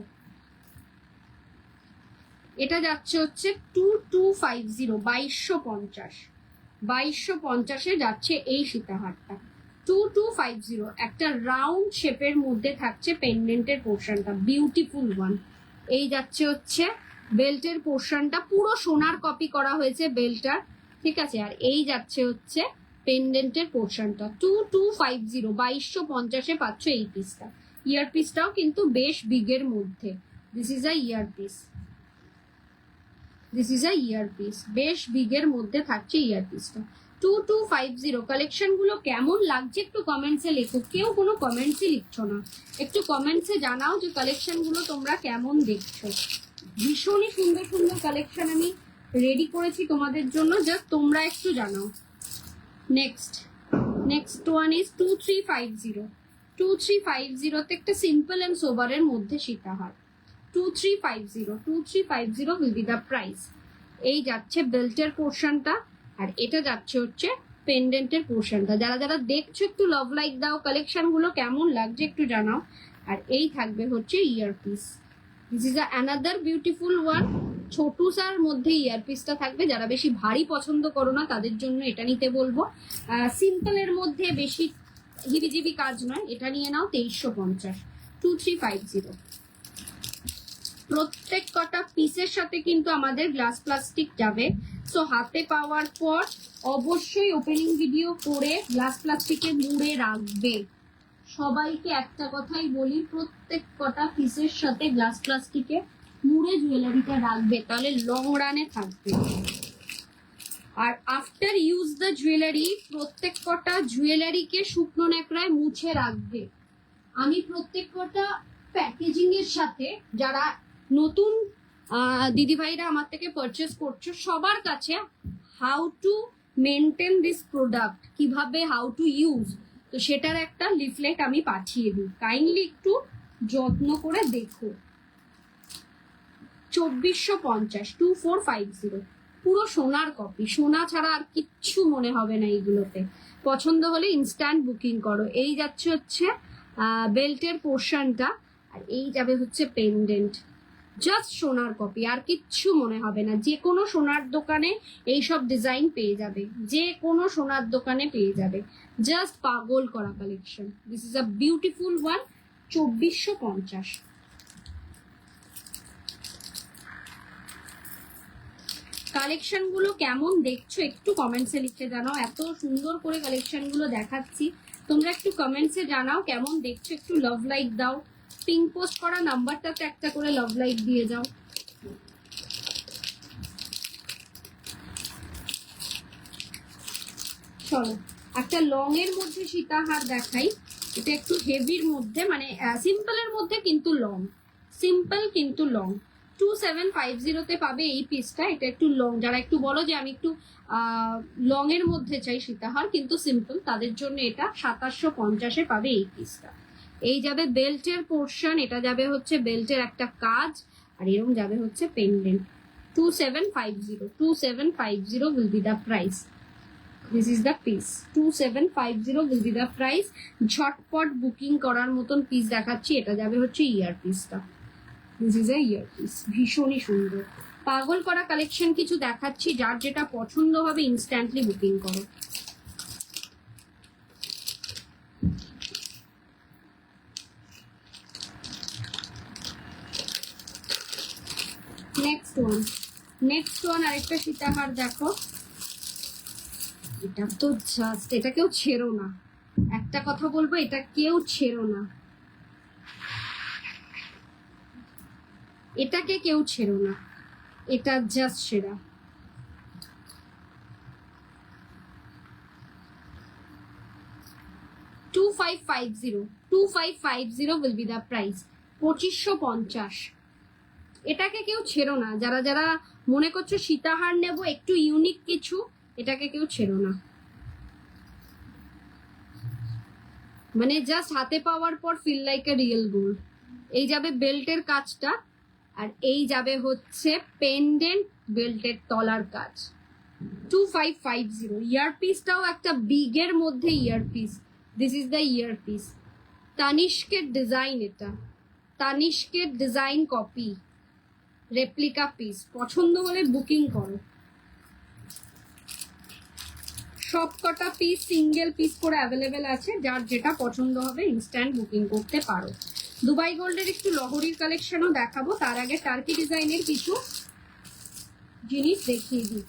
এটা যাচ্ছে হচ্ছে 2250, 2250, 2250-এ যাচ্ছে এই সীতাহারটা। 2250, একটা রাউন্ড শেপের মধ্যে থাকছে পেন্ডেন্টের পোর্শনটা, বিউটিফুল ওয়ান। এই যাচ্ছে হচ্ছে বেল্টের পোর্শনটা, পুরো সোনার কপি করা হয়েছে বেল্টটার, ঠিক আছে। আর এই যাচ্ছে হচ্ছে পেন্ডেন্টের পোর্শনটা। 2250, 2250-এ পাচ্ছ এই পিসটা। ইয়ার পিসটাও কিন্তু বেশ বিগের মধ্যে। This is a year piece, this is a year piece, বেশ বিগের মধ্যে থাকছে ইয়ার পিসটা। 2250। কালেকশন গুলো কেমন লাগছে একটু কমেন্টসে লেখো। কেউ কোনো কমেন্টসই লিখছো না, একটু কমেন্টসে জানাও যে কালেকশন গুলো তোমরা কেমন দেখছো। ভীষণই সুন্দর সুন্দর কালেকশন আমি রেডি করেছি তোমাদের জন্য, জাস্ট তোমরা একটু জানাও। Next one is 2350। 2350-তে একটা সিম্পল এন্ড সোবারের মধ্যে সীতাহার। 2350 will be the price। এই যাচ্ছে বেল্টের পোর্শনটা, আর এটা যাচ্ছে হচ্ছে পেন্ডেন্টের পোর্শনটা। যারা যারা দেখছো একটু লাভ লাইক দাও, কালেকশন গুলো কেমন লাগছে একটু জানাও। আর এই থাকবে হচ্ছে earpiece. This is another beautiful one. ছোটুসার মধ্যে ইয়ারপিসটা থাকবে, যারা বেশি ভারী পছন্দ করো না তাদের জন্য এটা নিতে বলবো। সিম্পলের মধ্যে বেশি হিবিজিবি কাজ নয়, এটা নিয়ে নাও 2350, 2350। প্রত্যেক কটা পিসের সাথে কিন্তু আমাদের গ্লাস প্লাস্টিক যাবে। সো হাতে পাওয়ার পর অবশ্যই ওপেনিং ভিডিও করে গ্লাস প্লাস্টিকে মুড়ে রাখবে। সবাইকে একটা কথাই বলি, প্রত্যেক কটা পিসের সাথে গ্লাস প্লাস্টিকে মুড়ে জুয়েলারিটা রাখবে, তাহলে লং রানে থাকবে। আর আফটার ইউজ দ্য জুয়েলারি প্রত্যেক কটা জুয়েলারিকে শুকনো ন্যাকড়ায় মুছে রাখবে। আমি প্রত্যেক কটা প্যাকেজিং এর সাথে যারা নতুন দিদিভাইরা আমার থেকে পারচেস করছো সবার কাছে how to maintain this product, কিভাবে হাউ টু ইউজ, তো সেটার একটা লিফলেট আমি পাঠিয়ে দিই, কাইন্ডলি একটু যত্ন করে দেখো। 2450, 2450, পুরো সোনার কপি, সোনা ছাড়া আর কিচ্ছু মনে হবে না এইগুলোতে। পছন্দ হলে ইনস্ট্যান্ট বুকিং করো। এই যাচ্ছে হচ্ছে বেল্টের পোর্শনটা, আর এই যাবে হচ্ছে পেন্ডেন্ট। জাস্ট সোনার কপি, আর কিচ্ছু মনে হবে না। যে কোনো সোনার দোকানে এইসব ডিজাইন পেয়ে যাবে, যে কোনো সোনার দোকানে পেয়ে যাবে। জাস্ট পাগল করা collection. This is a beautiful one, 2450। Collection গুলো কেমন দেখছো একটু কমেন্টসে লিখে জানাও। এত সুন্দর করে কালেকশন গুলো দেখাচ্ছি, তোমরা একটু কমেন্টসে জানাও কেমন দেখছো, একটু লাভ লাইক দাও। পিন পোস্ট করা নাম্বারটাতে একটা করে লাভ লাইক দিয়ে যাও। চলো একটা লং এর মধ্যে সীতাহার দেখাই। এটা একটু হেভির মধ্যে, মানে সিম্পলের মধ্যে কিন্তু লং, সিম্পল কিন্তু লং। 2750 পাবে এই পিসটা। এটা একটু লং, যারা একটু বলো যে আমি একটু লং এর মধ্যে চাই সীতাহার কিন্তু সিম্পল, তাদের জন্য এটা 2750 পাবে এই পিসটা। এই যাবে বেল্টের পোর্শন, এটা যাবে হচ্ছে বেল্টের একটা কাজ, আর এরকম যাবে হচ্ছে pendant. 2750, 2750 will be the price. This is the piece. 2750 will be the price. ঝটপট বুকিং করার মতন পিস দেখাচ্ছি। এটা যাবে হচ্ছে ইয়ার পিসটা। This is a year piece, ভীষণই সুন্দর। পাগল করা কালেকশন কিছু দেখাচ্ছি, যার যেটা পছন্দ হবে ইনস্ট্যান্টলি বুকিং করো। নেক্সট ওয়ান আরেকটা সীতাহার দেখো। এটা তো জাস্ট, এটা কেউ ছেড়ো না, একটা কথা বলবো, এটা কেউ ছেড়ো না, এটাকে কেউ ছেড়ো না, এটা জাস্ট সেরা। Two five five zero will be the price. 2550। এটাকে কেউ ছেড়ো না, যারা যারা মনে করছো সীতাহার নেবো একটু ইউনিক কিছু, এটাকে কেউ ছেড়ো না। মানে জাস্ট হাতে পাওয়ার পর feel like a real gold. এই যাবে বেল্টের কাজটা, আর এই যাবে হচ্ছে পেন্ডেন্ট বেল্টের তলার কাজ। 2550। ইয়ারপিসটাও একটা বিগের মধ্যে earpiece. This is the earpiece. তানিষ্কের ডিজাইন, এটা তানিষ্কের ডিজাইন কপি, রেপ্লিকা পিস। পছন্দ হলে বুকিং করো। সব কটা পিস সিঙ্গেল পিস করে অ্যাভেলেবেল আছে, যার যেটা পছন্দ হবে ইনস্ট্যান্ট বুকিং করতে পারো। দুবাই গোল্ডের একটু লহরির কালেকশনও দেখাবো, তার আগে টার্কি ডিজাইনের কিছু জিনিস দেখিয়ে দিই।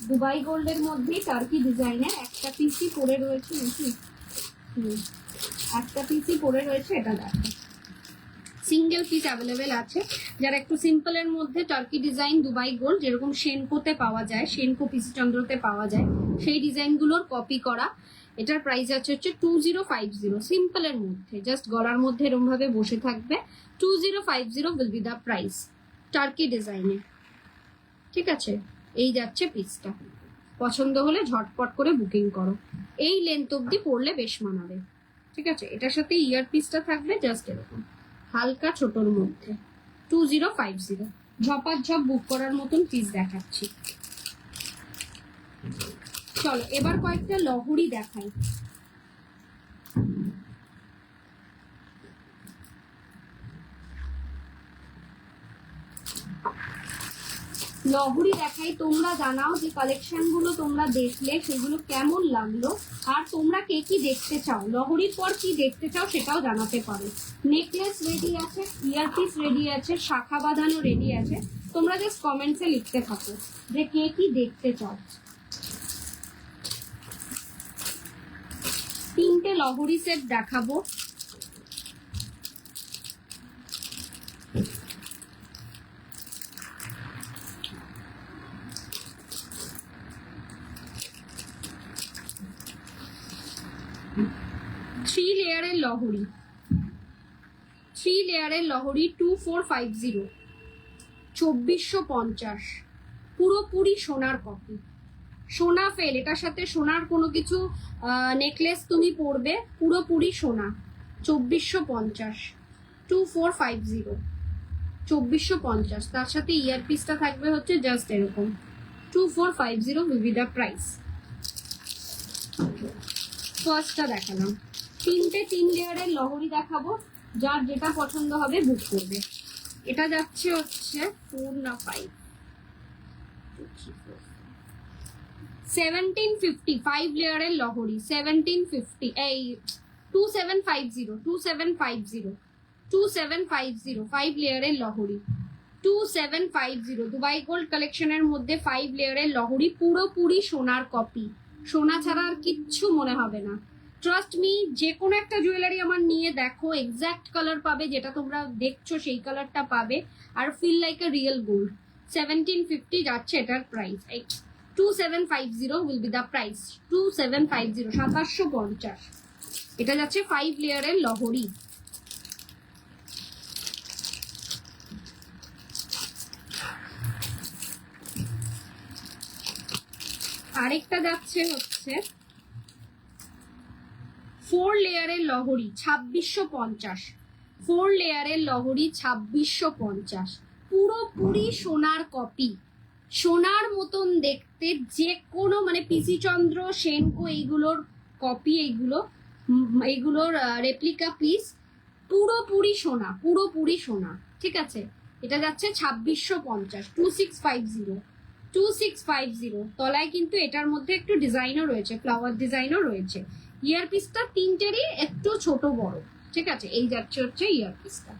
দুবাই গোল্ডের মধ্যেই টার্কি ডিজাইনের একটা পিসই পরে রয়েছে নাকি, একটা পিসই পরে রয়েছে, এটা দেখো। সিঙ্গেল পিস অ্যাভেলেবেল আছে। যারা একটু সিম্পলের মধ্যে টার্কি ডিজাইন দুবাই গোল্ড, যেরকম সেনকোতে পাওয়া যায়, সেনকো পিসি চন্দ্রতে পাওয়া যায়, সেই ডিজাইনগুলোর কপি করা। এটার প্রাইস আছে হচ্ছে 2050। সিম্পলের মধ্যে জাস্ট গলার মধ্যে এরকম ভাবে বসে থাকবে। 2050 will be the price, turkey ডিজাইনে। ঠিক আছে, এই যাচ্ছে পিসটা। পছন্দ হলে ঝটপট করে বুকিং করো। এই লেন্থ অব্দি পরলে বেশ মানাবে। ঠিক আছে, এটার সাথে ইয়ার পিসটা থাকবে জাস্ট এরকম হালকা ছোটর মধ্যে। 2050। ঝপাঝপ বুক করার মতন পিস দেখাচ্ছি। চলো এবার কয়েকটা লহরি দেখাই। লহরি দেখাই, তোমরা জানাও যে কালেকশন গুলো তোমরা দেখলে সেগুলো কেমন লাগলো, আর তোমরা কে কি দেখতে চাও, লহরির পর কি দেখতে চাও সেটাও জানাতে পারো। নেকলেস রেডি আছে, ইয়ারপিস রেডি আছে, শাখা বাঁধানো রেডি আছে, তোমরা জাস্ট কমেন্টসে লিখতে থাকো যে কে কি দেখতে চাও। তিনটে লহরি সেট দেখাবো। থ্রি লেয়ারের লহরি, 2450, 2450, পুরোপুরি সোনার কপি, সোনা ফেল, এটার সাথে সোনার কোনো কিছু নেকলেস তুমি পরবে, পুরোপুরি সোনা, 2450, 2450, 2450, তার সাথে ইয়ারপিসটা থাকবে হচ্ছে জাস্ট এরকম, 2450 will be the price। ফার্স্টটা দেখালাম। তিনটে 3 লেয়ারের লহরি দেখাবো, যার যেটা পছন্দ হবে বুক করবে। এটা যাচ্ছে হচ্ছে 4 না 5, 1750, 5 লেয়ারের লহরি, 1750, এই 2750, 2750, 2750, 5 লেয়ারের লহরি, 2750, দুবাই গোল্ড কালেকশনের মধ্যে 5 লেয়ারের লহরি, পুরোপুরি সোনার কপি, সোনা ছাড়া আর কিচ্ছু মনে হবে না। ট্রাস্ট মি, যে কোনো একটা জুয়েলারি আমার নিয়ে দেখো, এক্স্যাক্ট কালার পাবে, যেটা তোমরা দেখছো সেই কালারটা পাবে, আর feel like a real gold. 1750 যাচ্ছে এটার price, 2750 will be the price, 2750, 2750, এটা যাচ্ছে 5 লেয়ারের লহরি। আরেকটা যাচ্ছে হচ্ছে 4 লেয়ারের লহরি, 2650, 4 লেয়ারের লহরি, 2650, পুরোপুরি সোনার কপি, সোনার মতন দেখতে, যে কোনো মানে পিসি চন্দ্র, সেনকো এইগুলোর কপি, এইগুলোর রেপ্লিকা পিস, পুরোপুরি সোনা, পুরোপুরি সোনা, ঠিক আছে। এটা যাচ্ছে 2650, 2650, 2650, তলায় কিন্তু এটার মধ্যে একটু ডিজাইনও রয়েছে, ফ্লাওয়ার ডিজাইনও রয়েছে। ইয়ারপিসটা তিনটেরই একটু ছোট বড়, ঠিক আছে। এই যাচ্ছে হচ্ছে ইয়ারপিসটা,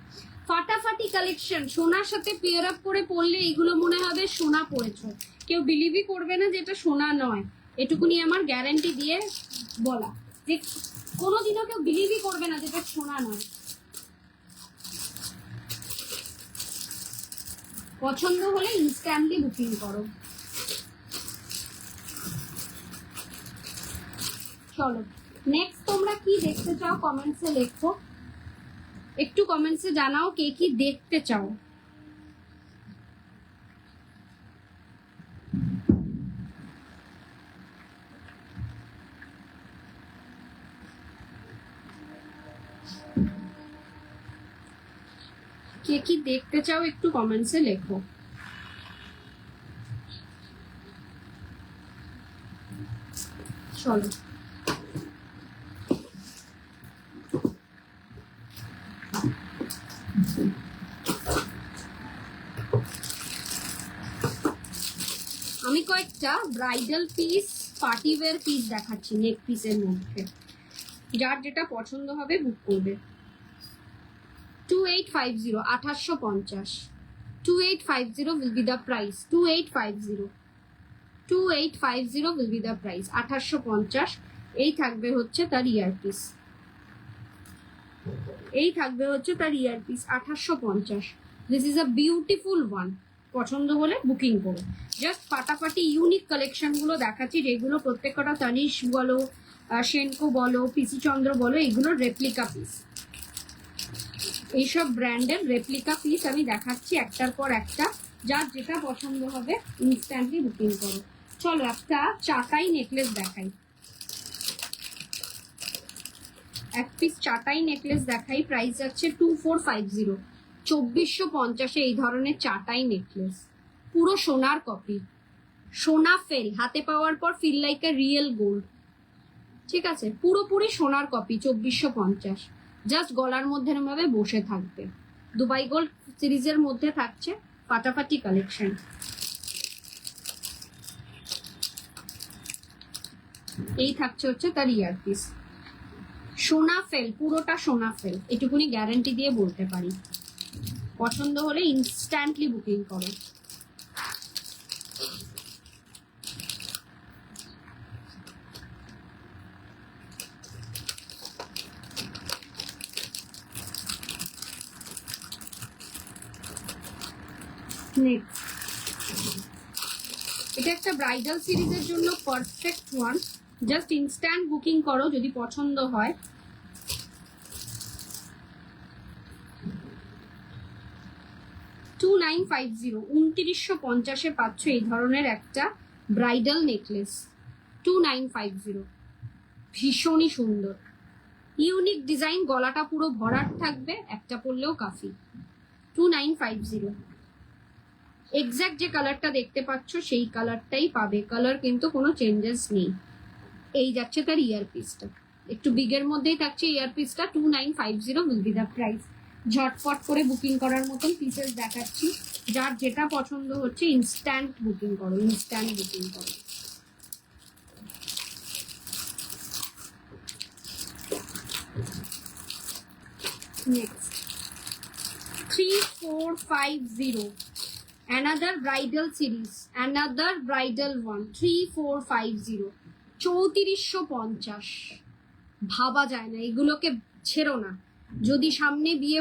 ফাটাফাটি কালেকশন, সোনার সাথে পেয়ার আপ করে পরলে এগুলো মনে হবে সোনা পরেছো, কেউ বিলিভই করবে না যে এটা সোনা নয়, এটুকুনি আমার গ্যারান্টি দিয়ে বলা, যে কোনোদিনও কেউ বিলিভই করবে না যে এটা সোনা নয়। পছন্দ হলে ইনস্ট্যান্টলি বুকিং করো। চলো নেক্সট তোমরা কি দেখতে চাও কমেন্টসে লেখো, একটু কমেন্টসে জানাও কে কি দেখতে চাও। কে কি দেখতে চাও একটু কমেন্টসে লেখো। চলো আমি কয়েকটা bridal piece, party wear piece দেখাচ্ছি নেক পিসের মধ্যে, যার যেটা পছন্দ হবে বুক করবে। 2850, 2850, 2850 will be the price, 2850, 2850 will be the price, 2850। এই থাকবে হচ্ছে তার ইয়ারপিস, এই থাকবে হচ্ছে তার earpiece, 2850। This is a beautiful one, পছন্দ হলে বুকিং করো। জাস্ট ফাটাফাটি ইউনিক কালেকশন গুলো দেখাচ্ছি, যেগুলো প্রত্যেকটা তানিশ বলো, সেনকো বলো, পিসি চন্দ্র বলো, এগুলোর রেপ্লিকা পিস, এইসব ব্র্যান্ডের রেপ্লিকা পিস আমি দেখাচ্ছি একটার পর একটা, যার যেটা পছন্দ হবে ইনস্ট্যান্টলি বুকিং করো। চলো একটা চাটাই নেকলেস দেখাই, এক পিস চাটাই নেকলেস দেখাই, প্রাইস যাচ্ছে 2450, 2450 এই ধরনের চাটাই নেকলেস, পুরো সোনার কপি, সোনা ফেল, হাতে পাওয়ার পর feel like a real gold. ঠিক আছে, পুরোপুরি সোনার কপি, 2450। জাস্ট গলার মধ্যে এরকম বসে থাকবে। দুবাই গোল্ড সিরিজের মধ্যে থাকছে ফাটাফাটি কালেকশন। এই থাকছে হচ্ছে তার ইয়ারপিস, সোনা ফেল, পুরোটা সোনা ফেল, এটুকুনি গ্যারান্টি দিয়ে বলতে পারি। পছন্দ হলে ইনস্ট্যান্টলি বুকিং করো। নেক্সট, এটা একটা ব্রাইডাল সিরিজের জন্য perfect one. Just instant booking করো যদি পছন্দ হয়। $2950, 2950 পাচ্ছ এই ধরনের একটা ব্রাইডাল নেকলেস। 2950, ভীষণই সুন্দর, ইউনিক ডিজাইন, গলাটা পুরো ভরাট থাকবে, একটা পরলেও কাফি। 2950। এক্স্যাক্ট যে কালারটা দেখতে পাচ্ছ সেই কালারটাই পাবে, কালার কিন্তু কোনো চেঞ্জেস নেই। এই যাচ্ছে তার ইয়ারপিসটা, একটু বিগের মধ্যেই থাকছে ইয়ারপিসটা। 2950 উইল বি দ্য প্রাইস। ঝটপট করে বুকিং করার মতন পিসেস দেখাচ্ছি, যার যেটা পছন্দ হচ্ছে ইনস্ট্যান্ট বুকিং করো, ইনস্ট্যান্ট বুকিং করো। Next, 3450, another bridal series, another bridal one, 3450, 3450। ভাবা যায় না, এগুলোকে ছেড়ো না। যদি সামনে বিয়ে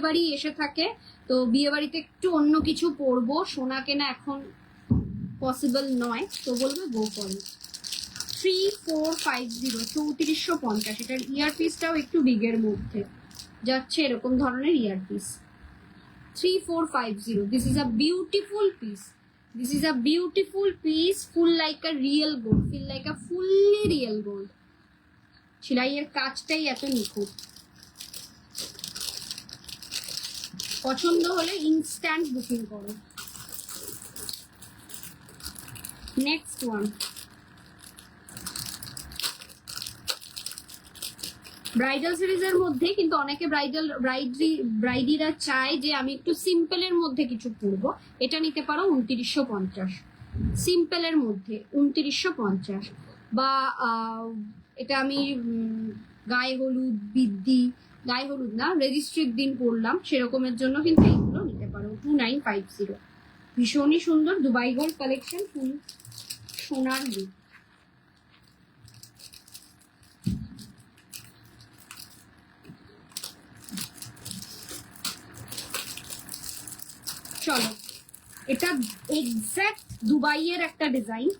বাড়ি এসে থাকে তো বিয়ে বাড়িতে একটু অন্য কিছু পরবো, সোনা কেনা এখন পসিবল নয়, তো বলবে গো ফর ইট। 3450, 3450। এটার ইয়ারপিসটাও একটু বিগের মধ্যে যাচ্ছে, এরকম ধরনের earpiece. 3450, this is a beautiful piece, this is a beautiful piece, full like a real gold, feel like a fully real gold। সেলাইয়ের কাজটাই এত নিখুঁত। পছন্দ হলে ইনস্ট্যান্ট বুকিং করো। নেক্সট ওয়ান, ব্রাইডাল সিরিজের মধ্যে কিন্তু অনেকে ব্রাইডিরা চায় যে আমি একটু সিম্পলের মধ্যে কিছু পরবো, এটা নিতে পারো 2950। সিম্পলের মধ্যে 2950, বা এটা আমি গায়ে হলুদ বিদ্যি, গায়ে হলুদ না রেজিস্ট্রির দিন পরলাম, সেরকমের জন্য কিন্তু এইগুলো নিতে পারো। 2950, ভীষণই সুন্দর দুবাই গোল্ড কালেকশন, ফুল সোনার লুক। চলো, এটা এক্স্যাক্ট দুবাইয়ের একটা ডিজাইন,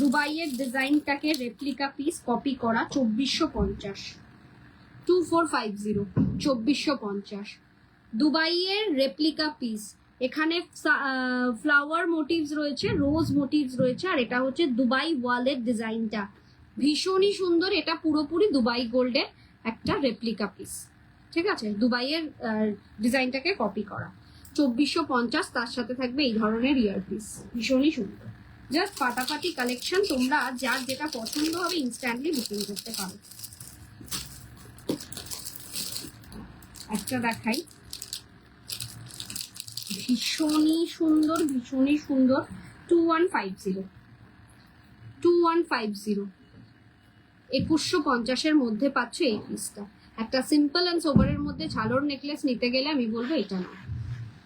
দুবাইয়ের ডিজাইনটাকে রেপ্লিকা পিস কপি করা। 2450, 2450, 2450, দুবাইয়ের রেপ্লিকা পিস। এখানে ফ্লাওয়ার মোটিভস রয়েছে, রোজ মোটিভস রয়েছে, আর এটা হচ্ছে দুবাই ওয়ালের ডিজাইনটা, ভীষণই সুন্দর। এটা পুরোপুরি দুবাই গোল্ডের একটা রেপ্লিকা পিস, ঠিক আছে, দুবাইয়ের ডিজাইনটাকে কপি করা। 2450, তার সাথে থাকবে এই ধরনের ইয়ারপিস, ভীষণই সুন্দর। জাস্ট ফাটাফাটি কালেকশন, তোমরা যার যেটা পছন্দ হবে ইনস্ট্যান্টলি বুকিং করতে পারো। একটা দেখাই, ভীষণই সুন্দর, ভীষণই সুন্দর। 2150, 2150, 2150-এর মধ্যে পাচ্ছ এই পিসটা। একটা সিম্পল অ্যান্ড সোবারের মধ্যে ঝালোর নেকলেস নিতে গেলে আমি বলবো এটা না,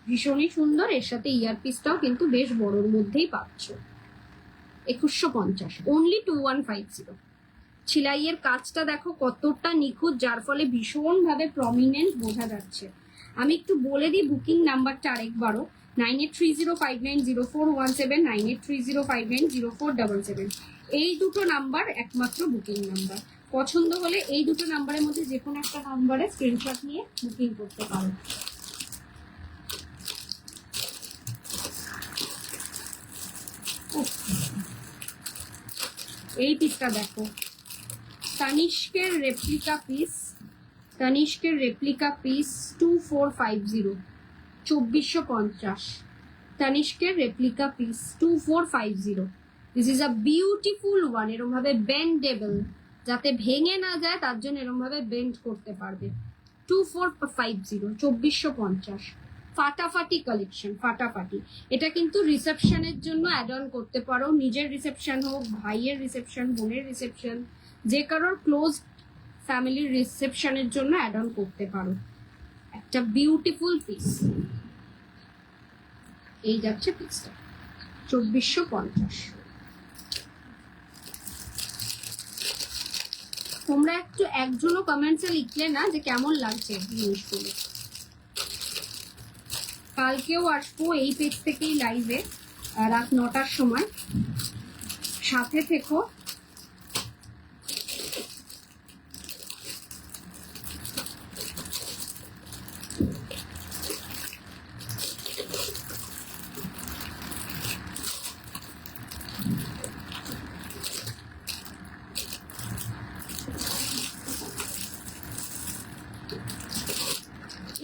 ভীষণই সুন্দর। এর সাথে ইয়ার পিসটাও কিন্তু বেশ বড়োর মধ্যেই পাচ্ছ। 2150, অনলি 2150। ছিলাইয়ের কাজটা দেখো কতটা নিখুঁত, যার ফলে ভীষণ ভাবে প্রমিনেন্ট বোঝা যাচ্ছে। আমি একটু বলে দিই বুকিং নাম্বারটা আরেকবারও, 9830590417, 9830590477। এই দুটো নাম্বার একমাত্র বুকিং নাম্বার। পছন্দ হলে এই দুটো নাম্বারের মধ্যে যে কোনো একটা নাম্বারে স্ক্রিনশট নিয়ে বুকিং করতে পারো। এই পিসটা দেখো, তানিষ্কের রেপ্লিকা পিস, তানিষ্কের রেপ্লিকা পিস, 2450, 2450, তানিষ্কের replica piece 2450। This is a beautiful one. এরকম ভাবে বেন্ডেবল, যাতে ভেঙে না যায় তার জন্য এরকম ভাবে বেন্ড করতে পারবে। 2450, 2450, ফাটাফাটি কালেকশন, ফাটাফাটি। এটা কিন্তু রিসেপশনের জন্য অ্যাড অন করতে পারো, নিজের রিসেপশন হোক, ভাইয়ের রিসেপশন, বোনের রিসেপশন, যে কারোর ক্লোজ ফ্যামিলির রিসেপশনের জন্য অ্যাড অন করতে পারো। একটা বিউটিফুল পিস। এই যাচ্ছে পিসটা 2450। তোমরা একজনও কমেন্টসে লিখলে না যে কেমন লাগছে জিনিসগুলো। কালকেও আসবো এই পেজ থেকেই লাইভে রাত 9টার সময়, সাথে থেকো।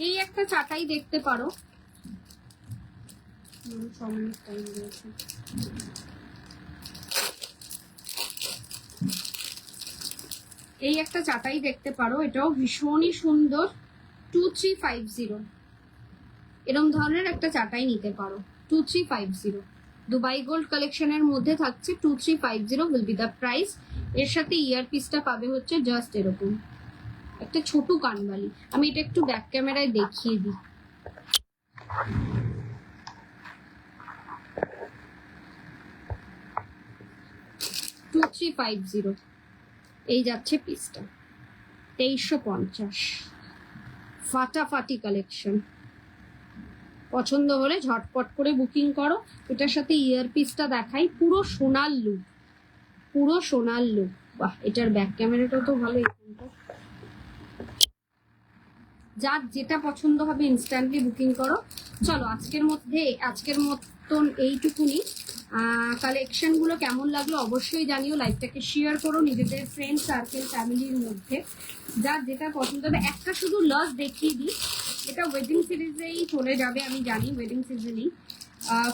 এই একটা চাটাই দেখতে পারো, এই একটা চাটাই দেখতে পারো, এটাও ভীষণই সুন্দর। 2350, এরকম ধরনের একটা চাটাই নিতে পারো। 2350 দুবাই গোল্ড কালেকশনের মধ্যে থাকছে। 2350 উইল বি দ্য প্রাইস। এর সাথে ইয়ার পিসটা পাবে হচ্ছে জাস্ট এরকম একটা ছোট কানবালি। আমি এটা একটু ব্যাক ক্যামেরায় দেখিয়ে দিই। এই যাচ্ছে পিসটা 2350, ফাটাফাটি কালেকশন। পছন্দ হলে ঝটপট করে বুকিং করো। এটার সাথে ইয়ার পিসটা দেখাই, পুরো সোনার লুক, পুরো সোনার লুক। বাহ, এটার ব্যাক ক্যামেরাটা তো ভালো। যার যেটা পছন্দ হবে ইনস্ট্যান্টলি বুকিং করো। চলো আজকের মতন এইটুকুনি। কালেকশন গুলো কেমন লাগলো অবশ্যই জানিও। লাইভটাকে শেয়ার করো নিজেদের ফ্রেন্ড সার্কেল, ফ্যামিলির মধ্যে। যার যেটা পছন্দ হবে। একটা শুধু লস দেখিয়ে দিই, এটা ওয়েডিং সিরিজেই চলে যাবে আমি জানি, wedding সিজনই।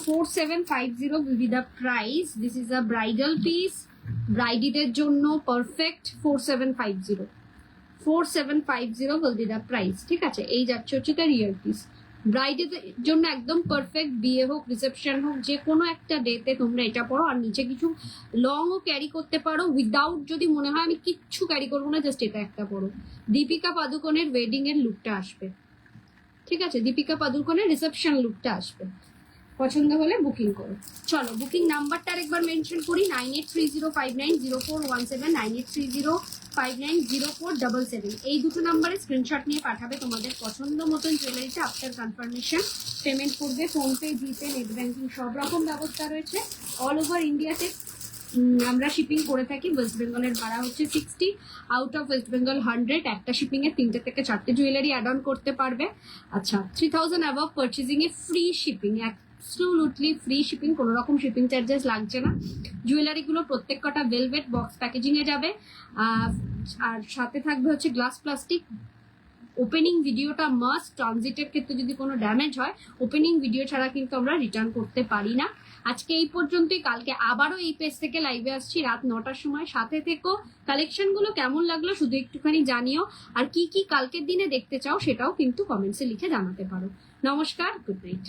4750 will be the price. This is a bridal piece, ব্রাইডিদের জন্য perfect. 4750 will be the price, ঠিক আছে। এই যাচ্ছে হচ্ছে তার ইয়ার পিস, ব্রাইডের জন্য একদম পারফেক্ট। বিয়ে হোক, রিসেপশন হোক, যে কোনো একটা ডেতে তোমরা এটা পরো। আর নিচে কিছু লংও ক্যারি করতে পারো, উইদাউট যদি মনে হয় আমি কিচ্ছু ক্যারি করবো না, জাস্ট এটা একটা পরো। দীপিকা পাদুকোনের ওয়েডিং এর লুকটা আসবে, ঠিক আছে। দীপিকা পাদুকোনের রিসেপশন লুকটা আসবে। পছন্দ হলে বুকিং করো। চলো বুকিং নাম্বারটা আরেকবার মেনশন করি, 9830590417, 9830590477। এই দুটো নাম্বারে স্ক্রিনশট নিয়ে পাঠাবে তোমাদের পছন্দ মতন জুয়েলারিটা। আফটার কনফার্মেশন পেমেন্ট করবে। ফোনপে, জিপে, নেট ব্যাংকিং সব রকম ব্যবস্থা রয়েছে। অল ওভার ইন্ডিয়াতে আমরা শিপিং করে থাকি। ওয়েস্ট বেঙ্গলের ভাড়া হচ্ছে 60, আউট অফ ওয়েস্ট বেঙ্গল 100। একটা শিপিং এ 3টে থেকে 4টে জুয়েলারি অ্যাড অন করতে পারবে। আচ্ছা, 3000 অ্যাবভ পারচেজিং এ free shipping, absolutely free shipping, কোনো রকম শিপিং চার্জেস লাগছে না। জুয়েলারি গুলো প্রত্যেক কটা ভেলভেট বক্স প্যাকেজিং এ যাবে। আর সাথে থাকবে হচ্ছে গ্লাস প্লাস্টিক। ওপেনিং ভিডিওটা মাস্ট। ট্রানজিটের ক্ষেত্রে যদি কোনো ড্যামেজ হয়, ওপেনিং ভিডিও ছাড়া কিন্তু আমরা রিটার্ন করতে পারি না। আজকে এই পর্যন্তই। কালকে আবারও এই পেজ থেকে লাইভে আসছি রাত 9টার সময়। সাথে থেকো। কালেকশন গুলো কেমন লাগলো শুধু একটুখানি জানিও। আর কি কি কালকের দিনে দেখতে চাও সেটাও কিন্তু কমেন্টসে লিখে জানাতে পারো। নমস্কার, গুড নাইট।